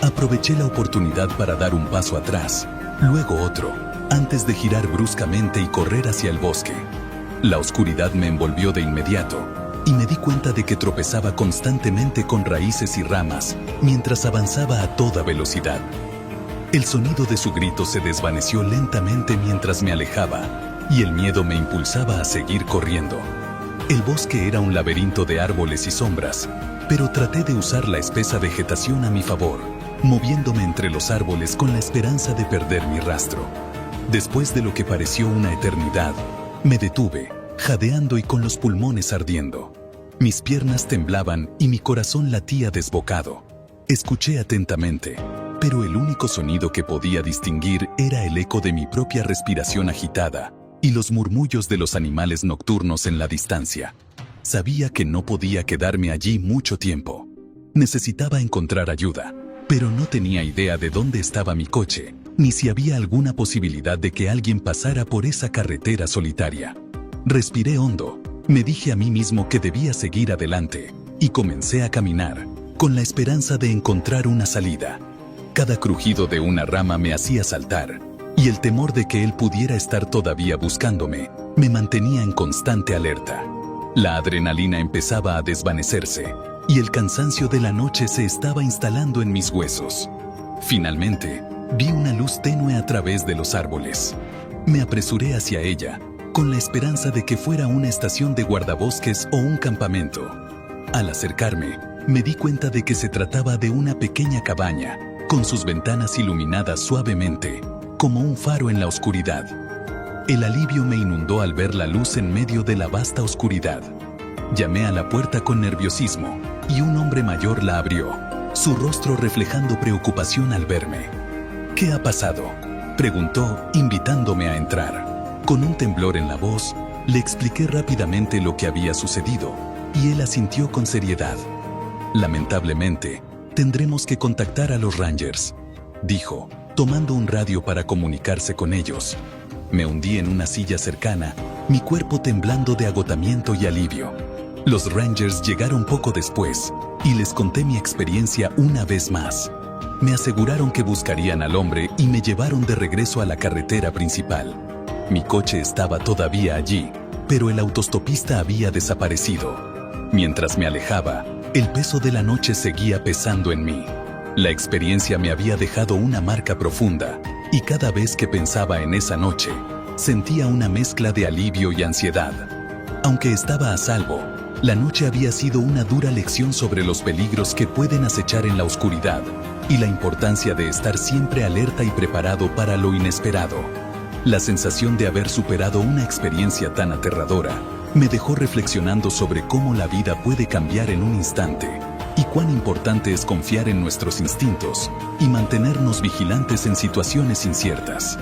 Aproveché la oportunidad para dar un paso atrás, luego otro, antes de girar bruscamente y correr hacia el bosque. La oscuridad me envolvió de inmediato, y me di cuenta de que tropezaba constantemente con raíces y ramas, mientras avanzaba a toda velocidad. El sonido de su grito se desvaneció lentamente mientras me alejaba, y el miedo me impulsaba a seguir corriendo. El bosque era un laberinto de árboles y sombras, pero traté de usar la espesa vegetación a mi favor, moviéndome entre los árboles con la esperanza de perder mi rastro. Después de lo que pareció una eternidad, me detuve, jadeando y con los pulmones ardiendo. Mis piernas temblaban y mi corazón latía desbocado. Escuché atentamente, pero el único sonido que podía distinguir era el eco de mi propia respiración agitada y los murmullos de los animales nocturnos en la distancia. Sabía que no podía quedarme allí mucho tiempo. Necesitaba encontrar ayuda, pero no tenía idea de dónde estaba mi coche, ni si había alguna posibilidad de que alguien pasara por esa carretera solitaria. Respiré hondo, me dije a mí mismo que debía seguir adelante, y comencé a caminar, con la esperanza de encontrar una salida. Cada crujido de una rama me hacía saltar, y el temor de que él pudiera estar todavía buscándome, me mantenía en constante alerta. La adrenalina empezaba a desvanecerse, y el cansancio de la noche se estaba instalando en mis huesos. Finalmente, vi una luz tenue a través de los árboles. Me apresuré hacia ella, con la esperanza de que fuera una estación de guardabosques o un campamento. Al acercarme, me di cuenta de que se trataba de una pequeña cabaña, con sus ventanas iluminadas suavemente, como un faro en la oscuridad. El alivio me inundó al ver la luz en medio de la vasta oscuridad. Llamé a la puerta con nerviosismo, y un hombre mayor la abrió, su rostro reflejando preocupación al verme. ¿Qué ha pasado?, preguntó, invitándome a entrar. Con un temblor en la voz, le expliqué rápidamente lo que había sucedido, y él asintió con seriedad. Lamentablemente, tendremos que contactar a los Rangers, dijo, tomando un radio para comunicarse con ellos. Me hundí en una silla cercana, mi cuerpo temblando de agotamiento y alivio. Los Rangers llegaron poco después, y les conté mi experiencia una vez más. Me aseguraron que buscarían al hombre y me llevaron de regreso a la carretera principal. Mi coche estaba todavía allí, pero el autostopista había desaparecido. Mientras me alejaba, el peso de la noche seguía pesando en mí. La experiencia me había dejado una marca profunda, y cada vez que pensaba en esa noche, sentía una mezcla de alivio y ansiedad. Aunque estaba a salvo, la noche había sido una dura lección sobre los peligros que pueden acechar en la oscuridad, y la importancia de estar siempre alerta y preparado para lo inesperado. La sensación de haber superado una experiencia tan aterradora me dejó reflexionando sobre cómo la vida puede cambiar en un instante, y cuán importante es confiar en nuestros instintos y mantenernos vigilantes en situaciones inciertas.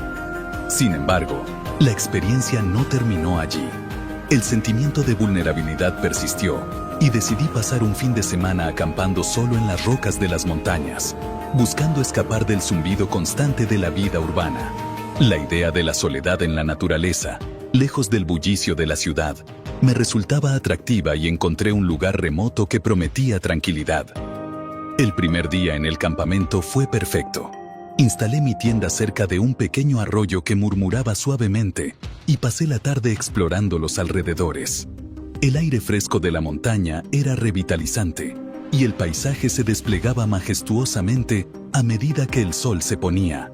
Sin embargo, la experiencia no terminó allí. El sentimiento de vulnerabilidad persistió, y decidí pasar un fin de semana acampando solo en las rocas de las montañas, buscando escapar del zumbido constante de la vida urbana. La idea de la soledad en la naturaleza, lejos del bullicio de la ciudad, me resultaba atractiva y encontré un lugar remoto que prometía tranquilidad. El primer día en el campamento fue perfecto. Instalé mi tienda cerca de un pequeño arroyo que murmuraba suavemente y pasé la tarde explorando los alrededores. El aire fresco de la montaña era revitalizante y el paisaje se desplegaba majestuosamente a medida que el sol se ponía.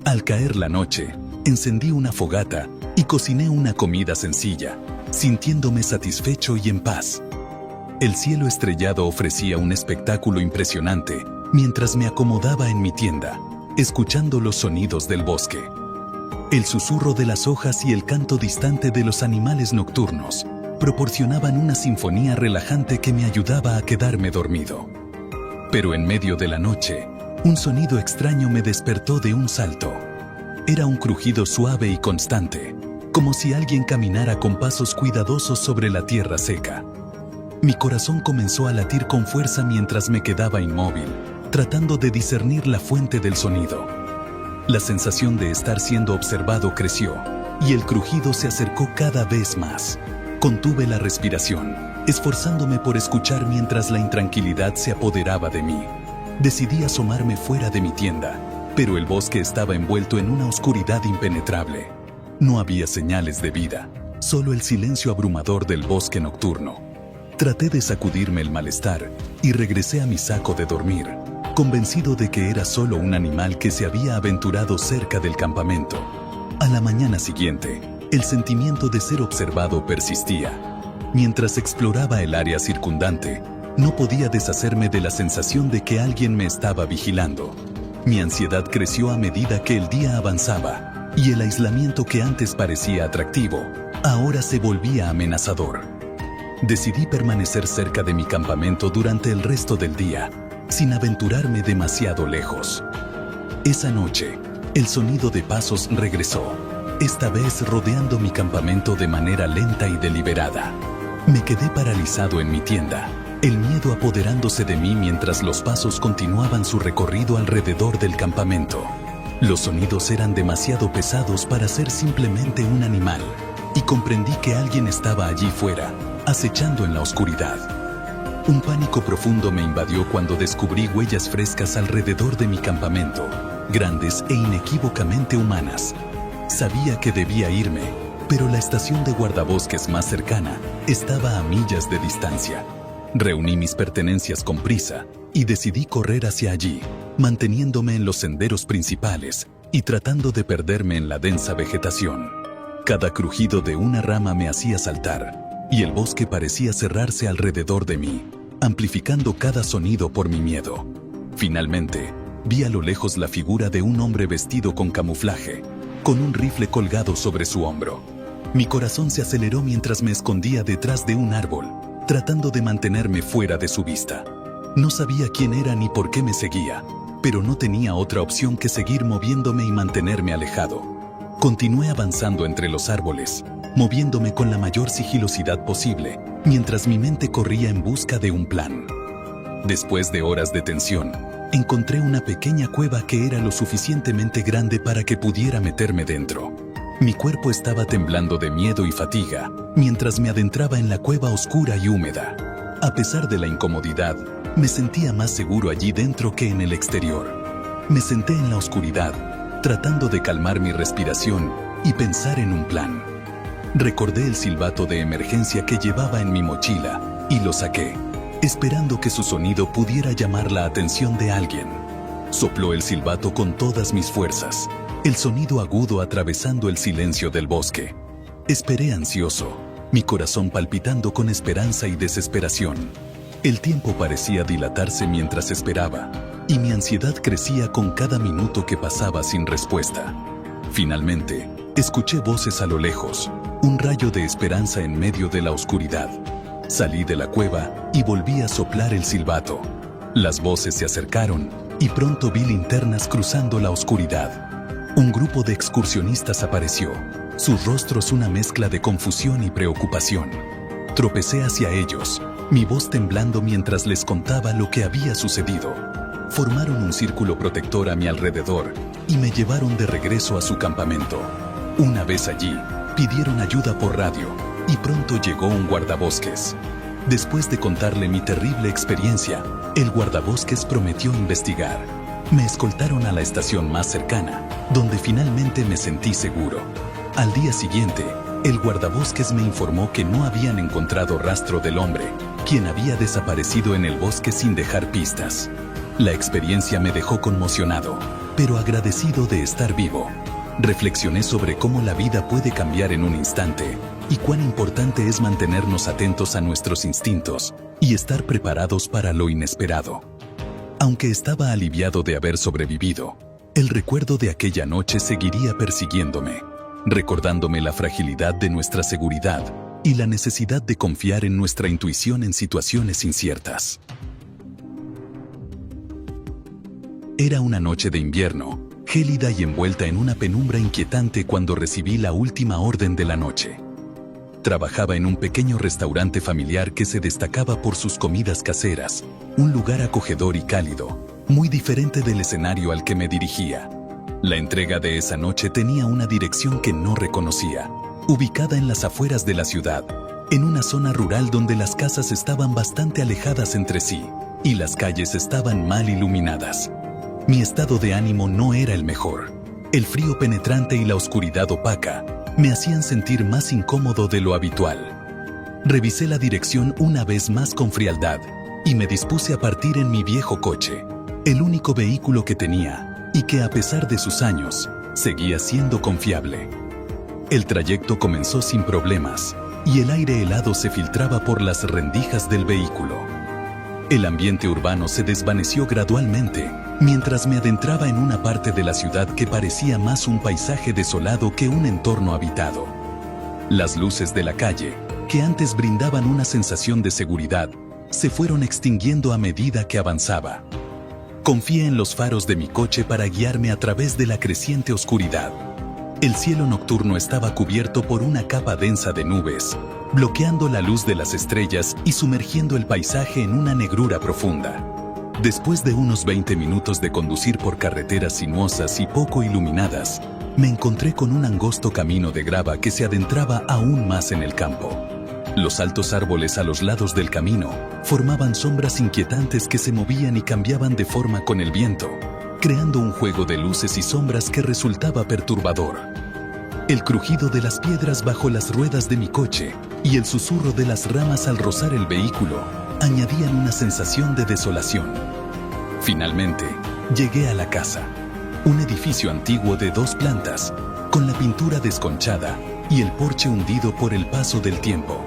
Al caer la noche, encendí una fogata y cociné una comida sencilla, sintiéndome satisfecho y en paz. El cielo estrellado ofrecía un espectáculo impresionante mientras me acomodaba en mi tienda, escuchando los sonidos del bosque. El susurro de las hojas y el canto distante de los animales nocturnos proporcionaban una sinfonía relajante que me ayudaba a quedarme dormido. Pero en medio de la noche, un sonido extraño me despertó de un salto. Era un crujido suave y constante, como si alguien caminara con pasos cuidadosos sobre la tierra seca. Mi corazón comenzó a latir con fuerza mientras me quedaba inmóvil, tratando de discernir la fuente del sonido. La sensación de estar siendo observado creció, y el crujido se acercó cada vez más. Contuve la respiración, esforzándome por escuchar mientras la intranquilidad se apoderaba de mí. Decidí asomarme fuera de mi tienda, pero el bosque estaba envuelto en una oscuridad impenetrable. No había señales de vida, solo el silencio abrumador del bosque nocturno. Traté de sacudirme el malestar y regresé a mi saco de dormir, convencido de que era solo un animal que se había aventurado cerca del campamento. A la mañana siguiente, el sentimiento de ser observado persistía. Mientras exploraba el área circundante, no podía deshacerme de la sensación de que alguien me estaba vigilando. Mi ansiedad creció a medida que el día avanzaba, y el aislamiento que antes parecía atractivo, ahora se volvía amenazador. Decidí permanecer cerca de mi campamento durante el resto del día, sin aventurarme demasiado lejos. Esa noche, el sonido de pasos regresó, esta vez rodeando mi campamento de manera lenta y deliberada. Me quedé paralizado en mi tienda, el miedo apoderándose de mí mientras los pasos continuaban su recorrido alrededor del campamento. Los sonidos eran demasiado pesados para ser simplemente un animal, y comprendí que alguien estaba allí fuera, acechando en la oscuridad. Un pánico profundo me invadió cuando descubrí huellas frescas alrededor de mi campamento, grandes e inequívocamente humanas. Sabía que debía irme, pero la estación de guardabosques más cercana estaba a millas de distancia. Reuní mis pertenencias con prisa y decidí correr hacia allí, manteniéndome en los senderos principales y tratando de perderme en la densa vegetación. Cada crujido de una rama me hacía saltar, y el bosque parecía cerrarse alrededor de mí, amplificando cada sonido por mi miedo. Finalmente, vi a lo lejos la figura de un hombre vestido con camuflaje, con un rifle colgado sobre su hombro. Mi corazón se aceleró mientras me escondía detrás de un árbol, tratando de mantenerme fuera de su vista. No sabía quién era ni por qué me seguía, pero no tenía otra opción que seguir moviéndome y mantenerme alejado. Continué avanzando entre los árboles, moviéndome con la mayor sigilosidad posible, mientras mi mente corría en busca de un plan. Después de horas de tensión, encontré una pequeña cueva que era lo suficientemente grande para que pudiera meterme dentro. Mi cuerpo estaba temblando de miedo y fatiga, mientras me adentraba en la cueva oscura y húmeda. A pesar de la incomodidad, me sentía más seguro allí dentro que en el exterior. Me senté en la oscuridad, tratando de calmar mi respiración y pensar en un plan. Recordé el silbato de emergencia que llevaba en mi mochila y lo saqué, esperando que su sonido pudiera llamar la atención de alguien. Sopló el silbato con todas mis fuerzas, el sonido agudo atravesando el silencio del bosque. Esperé ansioso, mi corazón palpitando con esperanza y desesperación. El tiempo parecía dilatarse mientras esperaba, y mi ansiedad crecía con cada minuto que pasaba sin respuesta. Finalmente, escuché voces a lo lejos, un rayo de esperanza en medio de la oscuridad. Salí de la cueva y volví a soplar el silbato. Las voces se acercaron y pronto vi linternas cruzando la oscuridad. Un grupo de excursionistas apareció, sus rostros una mezcla de confusión y preocupación. Tropecé hacia ellos, mi voz temblando mientras les contaba lo que había sucedido. Formaron un círculo protector a mi alrededor y me llevaron de regreso a su campamento. Una vez allí, pidieron ayuda por radio y pronto llegó un guardabosques. Después de contarle mi terrible experiencia, el guardabosques prometió investigar. Me escoltaron a la estación más cercana, donde finalmente me sentí seguro. Al día siguiente, el guardabosques me informó que no habían encontrado rastro del hombre, quien había desaparecido en el bosque sin dejar pistas. La experiencia me dejó conmocionado, pero agradecido de estar vivo. Reflexioné sobre cómo la vida puede cambiar en un instante y cuán importante es mantenernos atentos a nuestros instintos y estar preparados para lo inesperado. Aunque estaba aliviado de haber sobrevivido, el recuerdo de aquella noche seguiría persiguiéndome, recordándome la fragilidad de nuestra seguridad y la necesidad de confiar en nuestra intuición en situaciones inciertas. Era una noche de invierno, gélida y envuelta en una penumbra inquietante cuando recibí la última orden de la noche. Trabajaba en un pequeño restaurante familiar que se destacaba por sus comidas caseras, un lugar acogedor y cálido, muy diferente del escenario al que me dirigía. La entrega de esa noche tenía una dirección que no reconocía, ubicada en las afueras de la ciudad, en una zona rural donde las casas estaban bastante alejadas entre sí y las calles estaban mal iluminadas. Mi estado de ánimo no era el mejor. El frío penetrante y la oscuridad opaca me hacían sentir más incómodo de lo habitual. Revisé la dirección una vez más con frialdad y me dispuse a partir en mi viejo coche, el único vehículo que tenía y que a pesar de sus años, seguía siendo confiable. El trayecto comenzó sin problemas y el aire helado se filtraba por las rendijas del vehículo. El ambiente urbano se desvaneció gradualmente mientras me adentraba en una parte de la ciudad que parecía más un paisaje desolado que un entorno habitado. Las luces de la calle, que antes brindaban una sensación de seguridad, se fueron extinguiendo a medida que avanzaba. Confié en los faros de mi coche para guiarme a través de la creciente oscuridad. El cielo nocturno estaba cubierto por una capa densa de nubes, bloqueando la luz de las estrellas y sumergiendo el paisaje en una negrura profunda. Después de unos 20 minutos de conducir por carreteras sinuosas y poco iluminadas, me encontré con un angosto camino de grava que se adentraba aún más en el campo. Los altos árboles a los lados del camino formaban sombras inquietantes que se movían y cambiaban de forma con el viento, creando un juego de luces y sombras que resultaba perturbador. El crujido de las piedras bajo las ruedas de mi coche y el susurro de las ramas al rozar el vehículo añadían una sensación de desolación. Finalmente, llegué a la casa, un edificio antiguo de 2 plantas, con la pintura desconchada y el porche hundido por el paso del tiempo.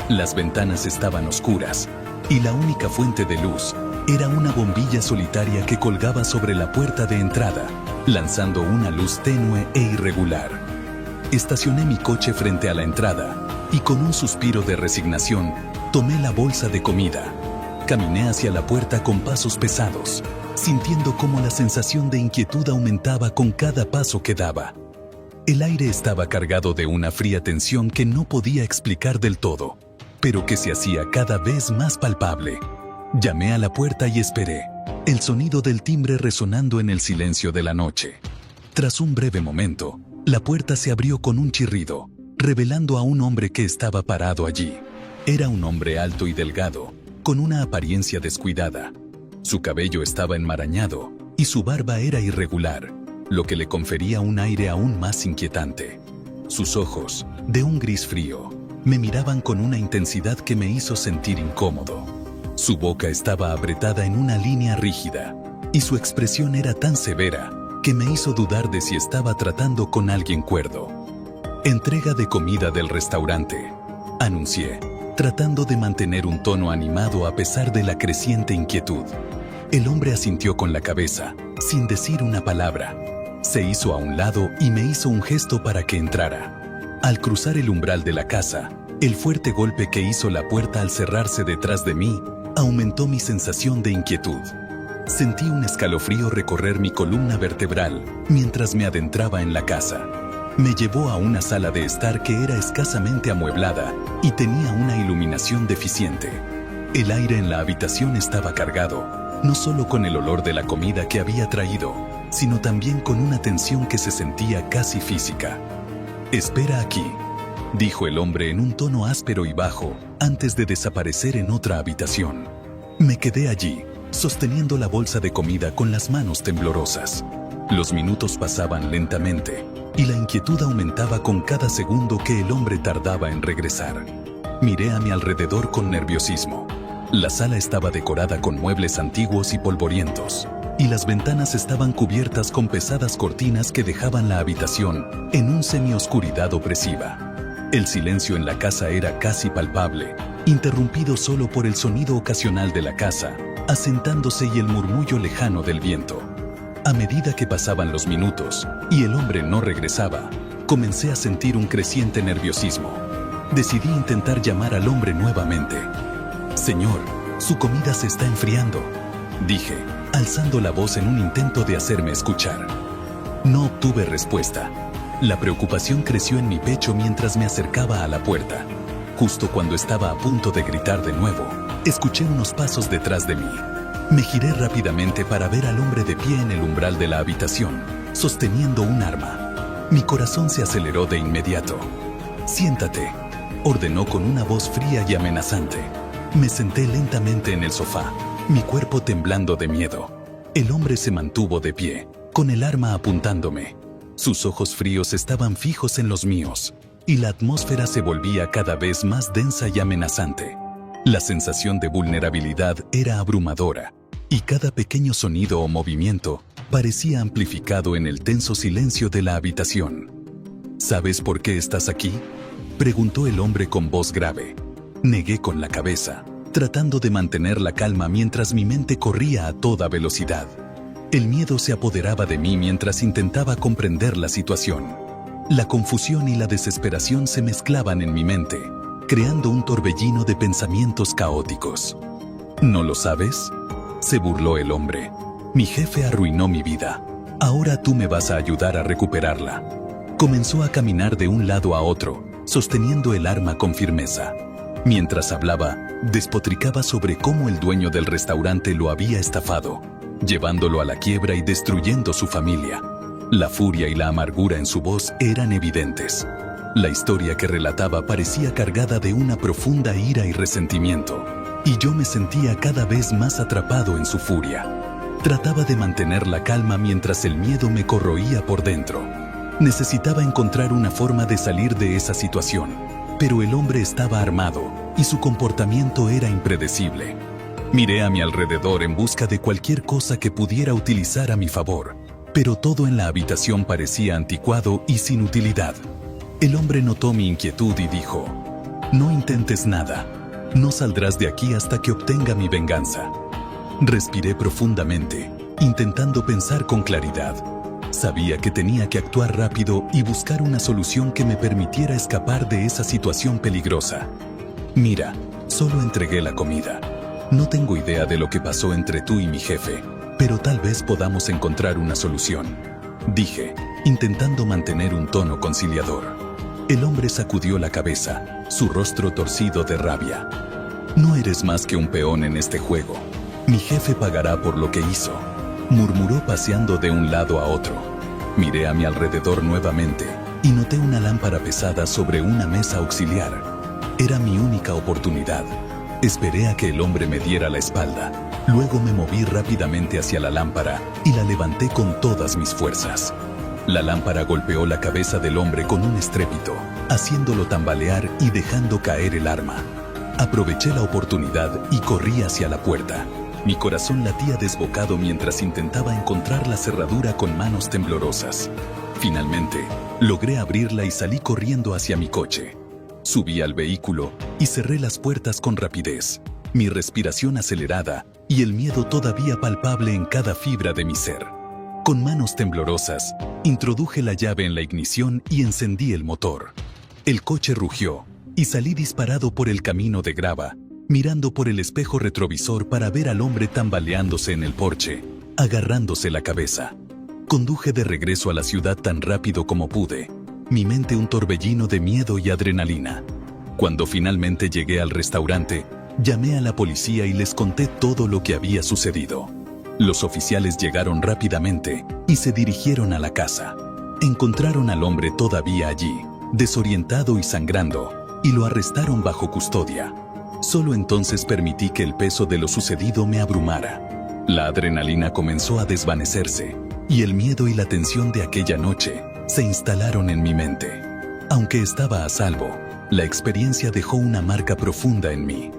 Las ventanas estaban oscuras y la única fuente de luz era una bombilla solitaria que colgaba sobre la puerta de entrada, lanzando una luz tenue e irregular. Estacioné mi coche frente a la entrada y con un suspiro de resignación tomé la bolsa de comida. Caminé hacia la puerta con pasos pesados, sintiendo cómo la sensación de inquietud aumentaba con cada paso que daba. El aire estaba cargado de una fría tensión que no podía explicar del todo, pero que se hacía cada vez más palpable. Llamé a la puerta y esperé, el sonido del timbre resonando en el silencio de la noche. Tras un breve momento, la puerta se abrió con un chirrido, revelando a un hombre que estaba parado allí. Era un hombre alto y delgado, con una apariencia descuidada. Su cabello estaba enmarañado y su barba era irregular, lo que le confería un aire aún más inquietante. Sus ojos, de un gris frío, me miraban con una intensidad que me hizo sentir incómodo. Su boca estaba apretada en una línea rígida, y su expresión era tan severa que me hizo dudar de si estaba tratando con alguien cuerdo. «Entrega de comida del restaurante», anuncié, tratando de mantener un tono animado a pesar de la creciente inquietud. El hombre asintió con la cabeza, sin decir una palabra. Se hizo a un lado y me hizo un gesto para que entrara. Al cruzar el umbral de la casa, el fuerte golpe que hizo la puerta al cerrarse detrás de mí aumentó mi sensación de inquietud. Sentí un escalofrío recorrer mi columna vertebral mientras me adentraba en la casa. Me llevó a una sala de estar que era escasamente amueblada y tenía una iluminación deficiente. El aire en la habitación estaba cargado, no solo con el olor de la comida que había traído, sino también con una tensión que se sentía casi física. «Espera aquí», dijo el hombre en un tono áspero y bajo, antes de desaparecer en otra habitación. Me quedé allí, sosteniendo la bolsa de comida con las manos temblorosas. Los minutos pasaban lentamente, y la inquietud aumentaba con cada segundo que el hombre tardaba en regresar. Miré a mi alrededor con nerviosismo. La sala estaba decorada con muebles antiguos y polvorientos, y las ventanas estaban cubiertas con pesadas cortinas que dejaban la habitación en un semioscuridad opresiva. El silencio en la casa era casi palpable, interrumpido solo por el sonido ocasional de la casa, asentándose y el murmullo lejano del viento. A medida que pasaban los minutos y el hombre no regresaba, comencé a sentir un creciente nerviosismo. Decidí intentar llamar al hombre nuevamente. «Señor, su comida se está enfriando», dije, alzando la voz en un intento de hacerme escuchar. No obtuve respuesta. La preocupación creció en mi pecho mientras me acercaba a la puerta. Justo cuando estaba a punto de gritar de nuevo, escuché unos pasos detrás de mí. Me giré rápidamente para ver al hombre de pie en el umbral de la habitación, sosteniendo un arma. Mi corazón se aceleró de inmediato. «Siéntate», ordenó con una voz fría y amenazante. Me senté lentamente en el sofá, mi cuerpo temblando de miedo. El hombre se mantuvo de pie, con el arma apuntándome. Sus ojos fríos estaban fijos en los míos, y la atmósfera se volvía cada vez más densa y amenazante. La sensación de vulnerabilidad era abrumadora, y cada pequeño sonido o movimiento parecía amplificado en el tenso silencio de la habitación. ¿Sabes por qué estás aquí?, preguntó el hombre con voz grave. Negué con la cabeza, tratando de mantener la calma mientras mi mente corría a toda velocidad. El miedo se apoderaba de mí mientras intentaba comprender la situación. La confusión y la desesperación se mezclaban en mi mente, creando un torbellino de pensamientos caóticos. ¿No lo sabes?, se burló el hombre. Mi jefe arruinó mi vida. Ahora tú me vas a ayudar a recuperarla. Comenzó a caminar de un lado a otro, sosteniendo el arma con firmeza. Mientras hablaba, despotricaba sobre cómo el dueño del restaurante lo había estafado, llevándolo a la quiebra y destruyendo su familia. La furia y la amargura en su voz eran evidentes. La historia que relataba parecía cargada de una profunda ira y resentimiento, y yo me sentía cada vez más atrapado en su furia. Trataba de mantener la calma mientras el miedo me corroía por dentro. Necesitaba encontrar una forma de salir de esa situación, pero el hombre estaba armado y su comportamiento era impredecible. Miré a mi alrededor en busca de cualquier cosa que pudiera utilizar a mi favor, pero todo en la habitación parecía anticuado y sin utilidad. El hombre notó mi inquietud y dijo: «No intentes nada. No saldrás de aquí hasta que obtenga mi venganza». Respiré profundamente, intentando pensar con claridad. Sabía que tenía que actuar rápido y buscar una solución que me permitiera escapar de esa situación peligrosa. «Mira, solo entregué la comida. No tengo idea de lo que pasó entre tú y mi jefe, pero tal vez podamos encontrar una solución», dije, intentando mantener un tono conciliador. El hombre sacudió la cabeza, su rostro torcido de rabia. «No eres más que un peón en este juego. Mi jefe pagará por lo que hizo», murmuró paseando de un lado a otro. Miré a mi alrededor nuevamente y noté una lámpara pesada sobre una mesa auxiliar. Era mi única oportunidad. Esperé a que el hombre me diera la espalda. Luego me moví rápidamente hacia la lámpara y la levanté con todas mis fuerzas. La lámpara golpeó la cabeza del hombre con un estrépito, haciéndolo tambalear y dejando caer el arma. Aproveché la oportunidad y corrí hacia la puerta. Mi corazón latía desbocado mientras intentaba encontrar la cerradura con manos temblorosas. Finalmente, logré abrirla y salí corriendo hacia mi coche. Subí al vehículo y cerré las puertas con rapidez, mi respiración acelerada y el miedo todavía palpable en cada fibra de mi ser. Con manos temblorosas, introduje la llave en la ignición y encendí el motor. El coche rugió y salí disparado por el camino de grava, mirando por el espejo retrovisor para ver al hombre tambaleándose en el porche, agarrándose la cabeza. Conduje de regreso a la ciudad tan rápido como pude, mi mente un torbellino de miedo y adrenalina. Cuando finalmente llegué al restaurante, llamé a la policía y les conté todo lo que había sucedido. Los oficiales llegaron rápidamente y se dirigieron a la casa. Encontraron al hombre todavía allí, desorientado y sangrando, y lo arrestaron bajo custodia. Solo entonces permití que el peso de lo sucedido me abrumara. La adrenalina comenzó a desvanecerse, y el miedo y la tensión de aquella noche se instalaron en mi mente. Aunque estaba a salvo, la experiencia dejó una marca profunda en mí.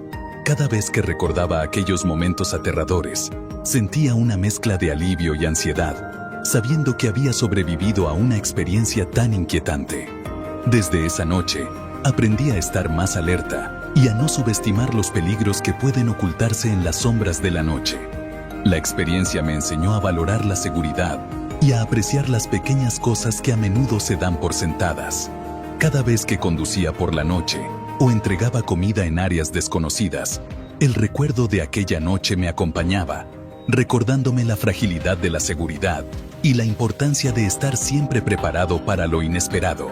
Cada vez que recordaba aquellos momentos aterradores, sentía una mezcla de alivio y ansiedad, sabiendo que había sobrevivido a una experiencia tan inquietante. Desde esa noche, aprendí a estar más alerta y a no subestimar los peligros que pueden ocultarse en las sombras de la noche. La experiencia me enseñó a valorar la seguridad y a apreciar las pequeñas cosas que a menudo se dan por sentadas. Cada vez que conducía por la noche o entregaba comida en áreas desconocidas, el recuerdo de aquella noche me acompañaba, recordándome la fragilidad de la seguridad y la importancia de estar siempre preparado para lo inesperado.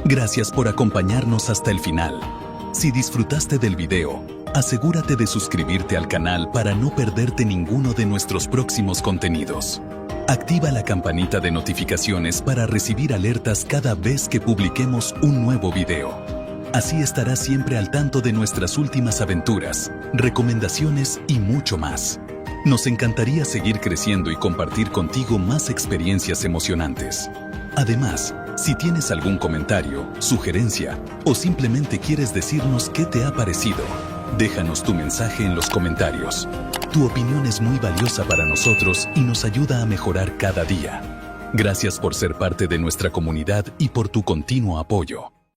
Gracias por acompañarnos hasta el final. Si disfrutaste del video, asegúrate de suscribirte al canal para no perderte ninguno de nuestros próximos contenidos. Activa la campanita de notificaciones para recibir alertas cada vez que publiquemos un nuevo video. Así estarás siempre al tanto de nuestras últimas aventuras, recomendaciones y mucho más. Nos encantaría seguir creciendo y compartir contigo más experiencias emocionantes. Además, si tienes algún comentario, sugerencia o simplemente quieres decirnos qué te ha parecido, déjanos tu mensaje en los comentarios. Tu opinión es muy valiosa para nosotros y nos ayuda a mejorar cada día. Gracias por ser parte de nuestra comunidad y por tu continuo apoyo.